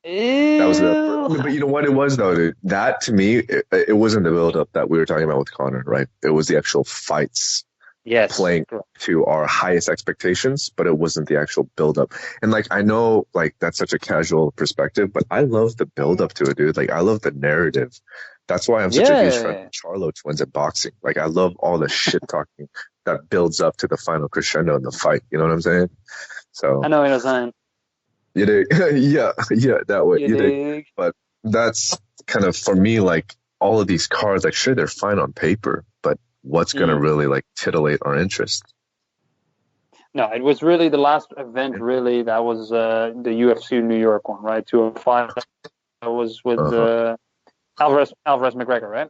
That was but you know what it was though, dude? That to me, it wasn't the build-up that we were talking about with Conor, right? It was the actual fights. Yes, playing to our highest expectations, but it wasn't the actual build-up. And like, I know like that's such a casual perspective, but I love the build-up to it, dude. Like I love the narrative. That's why I'm such a huge fan of Charlo twins at boxing. Like I love all the shit talking that builds up to the final crescendo in the fight. You know what I'm saying? So I know what you're saying. You dig? yeah, that way. You dig? But that's kind of, for me, like all of these cards, like sure, they're fine on paper, but what's going to really like titillate our interest? No, it was really the last event. Really, that was the UFC New York one, right? 205. That was with Alvarez McGregor, right?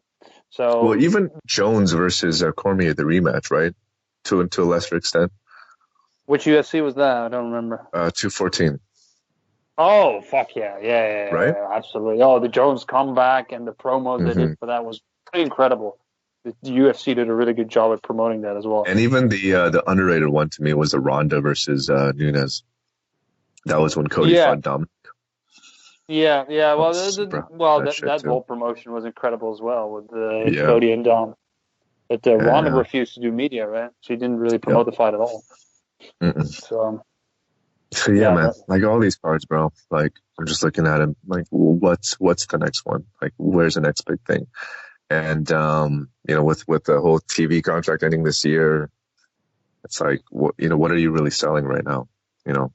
So, Well, even Jones versus Cormier, the rematch, right? To a lesser extent. which UFC was that? I don't remember. 214, Oh, fuck yeah. right? Absolutely. Oh, the Jones comeback and the promos they Mm-hmm. did for that was pretty incredible. The UFC did a really good job at promoting that as well. And even the underrated one to me was the Ronda versus Nunes. That was when Cody fought Dom. Yeah. Well, That that too. whole promotion was incredible as well with Yeah. Cody and Dom. But Ronda Yeah. refused to do media, right? She didn't really promote the fight at all. Mm-mm. So yeah, man, like all these cards, bro. Like I'm just looking at him. Like, what's the next one? Like, where's the next big thing? And with the whole TV contract ending this year, it's like, what are you really selling right now?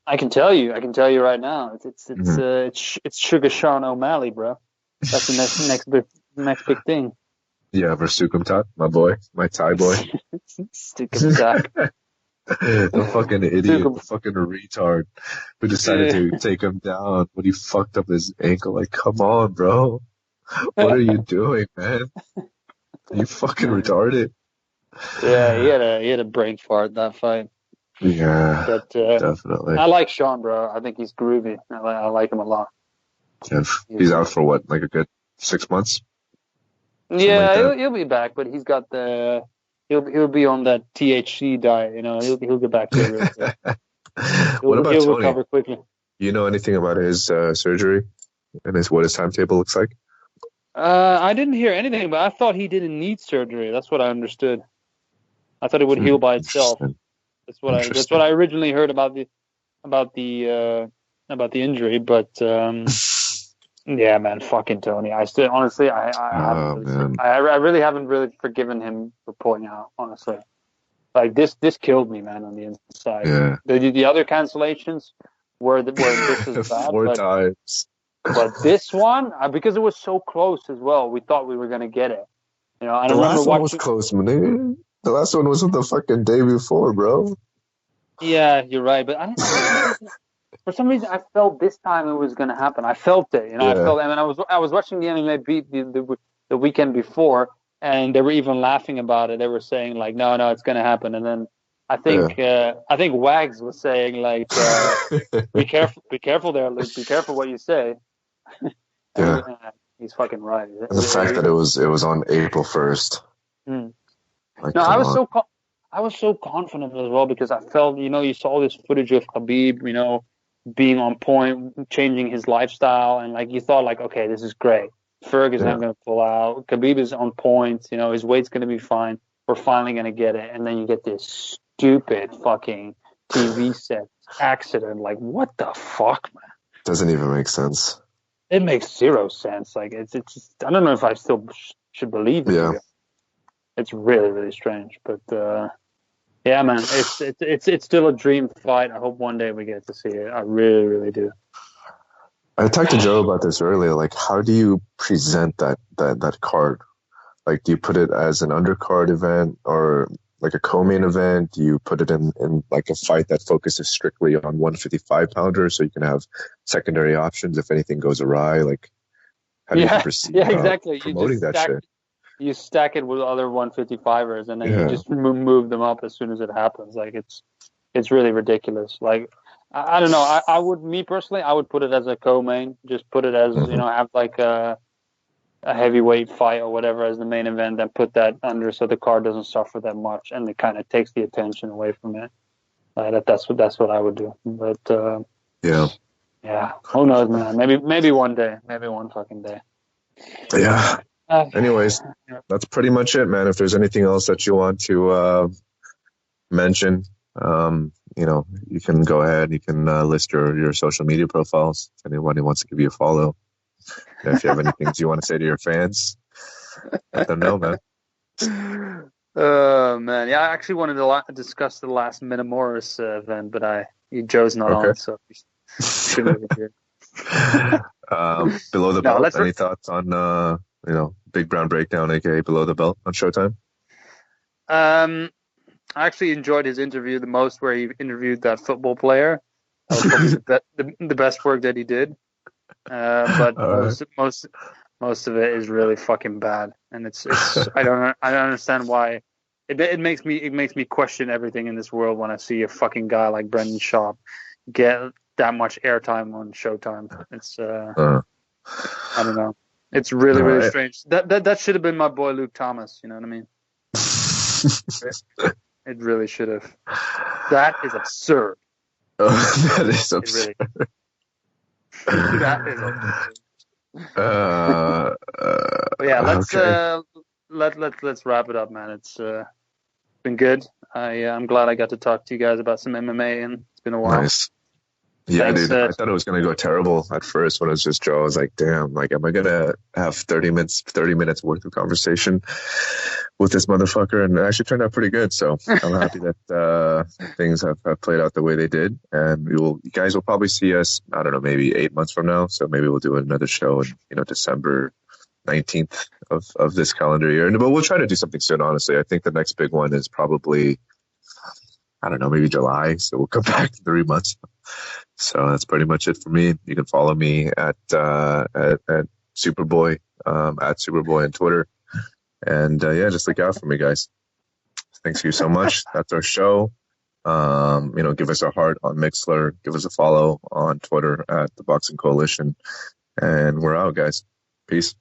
I can tell you right now. It's Sugar Sean O'Malley, bro. That's the next big thing. Yeah, versus Sukumtat, my boy, my Thai boy. Sukumtat. The fucking idiot, the fucking retard who decided to take him down when he fucked up his ankle. Like, come on, bro. What are you doing, man? You fucking retarded. Yeah, he had a brain fart that fight. Yeah, but definitely. I like Sean, bro. I think he's groovy. I like him a lot. Yeah, he's out for what, like a good 6 months? Yeah, like he'll be back, but he's got he'll be on that THC diet. He'll get back to it real quick. What about he'll Tony? recover quickly. You know anything about his surgery and what his timetable looks like? I didn't hear anything, but I thought he didn't need surgery. That's what I understood. I thought it would heal by itself. That's what I originally heard about the injury. But yeah, man, fucking Tony. I still honestly I really haven't really forgiven him for pulling out. Honestly, like this killed me, man, on the inside. Yeah. The other cancellations where this is bad, 4 times. But this one, because it was so close as well, we thought we were gonna get it. I the remember last one was close, man. The last one was the fucking day before, bro. Yeah, you're right, but for some reason I felt this time it was gonna happen. I felt it, I felt. I mean, I was watching the MMA beat the weekend before, and they were even laughing about it. They were saying like, no, it's gonna happen, and then I think Wags was saying like, be careful there, Luke. Be careful what you say. Yeah, he's fucking right. And the fact that it was on April 1st. Like, no, I was so confident as well because I felt, you saw this footage of Khabib, being on point, changing his lifestyle, and like you thought, like, okay, this is great. Ferg is not going to pull out. Khabib is on point. His weight's going to be fine. We're finally going to get it, and then you get this stupid fucking TV set accident. Like, what the fuck, man? Doesn't even make sense. It makes zero sense. Like, it's I don't know if I still should believe it. Yeah. It's really, really strange, but yeah, man, it's still a dream fight. I hope one day we get to see it. I really, really do. I talked to Joe about this earlier. Like, how do you present that card? Like, do you put it as an undercard event or like a co-main event? Do you put it in like a fight that focuses strictly on 155-pounder so you can have secondary options if anything goes awry? Like, how do you proceed? Yeah, exactly. Promoting that shit. You stack it with other 155ers and then you just move them up as soon as it happens. Like it's really ridiculous. Like I don't know. I would, me personally, I would put it as a co-main. Just put it as have like a heavyweight fight or whatever as the main event, and put that under so the card doesn't suffer that much and it kind of takes the attention away from it. That's what I would do. But yeah. Who knows, man? Maybe one day. Maybe one fucking day. Yeah. Anyways, that's pretty much it, man. If there's anything else that you want to mention, you can go ahead. You can list your social media profiles. If anybody wants to give you a follow, if you have any things you want to say to your fans, let them know, man. Man, yeah, I actually wanted to discuss the last Metamoris event, but Joe's not on, so we shouldn't be here. Below the belt, any thoughts on Big Brown Breakdown, aka Below the Belt on Showtime? I actually enjoyed his interview the most, where he interviewed that football player. That was probably the best work that he did. But Most of it is really fucking bad, and it's I don't understand why. It makes me question everything in this world when I see a fucking guy like Brendan Schaub get that much airtime on Showtime. It's I don't know. It's really strange. That should have been my boy Luke Thomas. You know what I mean? It really should have. That is absurd. That is absurd. That is absurd. But yeah, let's wrap it up, man. It's been good. I'm glad I got to talk to you guys about some MMA, and it's been a while. Nice. Yeah, thanks, dude. I thought it was gonna go terrible at first when it was just Joe. I was like, damn, like, am I gonna have 30 minutes worth of conversation with this motherfucker? And it actually turned out pretty good. So I'm happy that things have played out the way they did. And you guys will probably see us, I don't know, maybe 8 months from now. So maybe we'll do another show in, December 19th of this calendar year. But we'll try to do something soon, honestly. I think the next big one is probably, I don't know, maybe July. So we'll come back in 3 months. So that's pretty much it for me. You can follow me at Superboy, at Superboy on Twitter. And just look out for me, guys. Thanks you so much. That's our show. Give us a heart on Mixlr. Give us a follow on Twitter at the Boxing Coalition. And we're out, guys. Peace.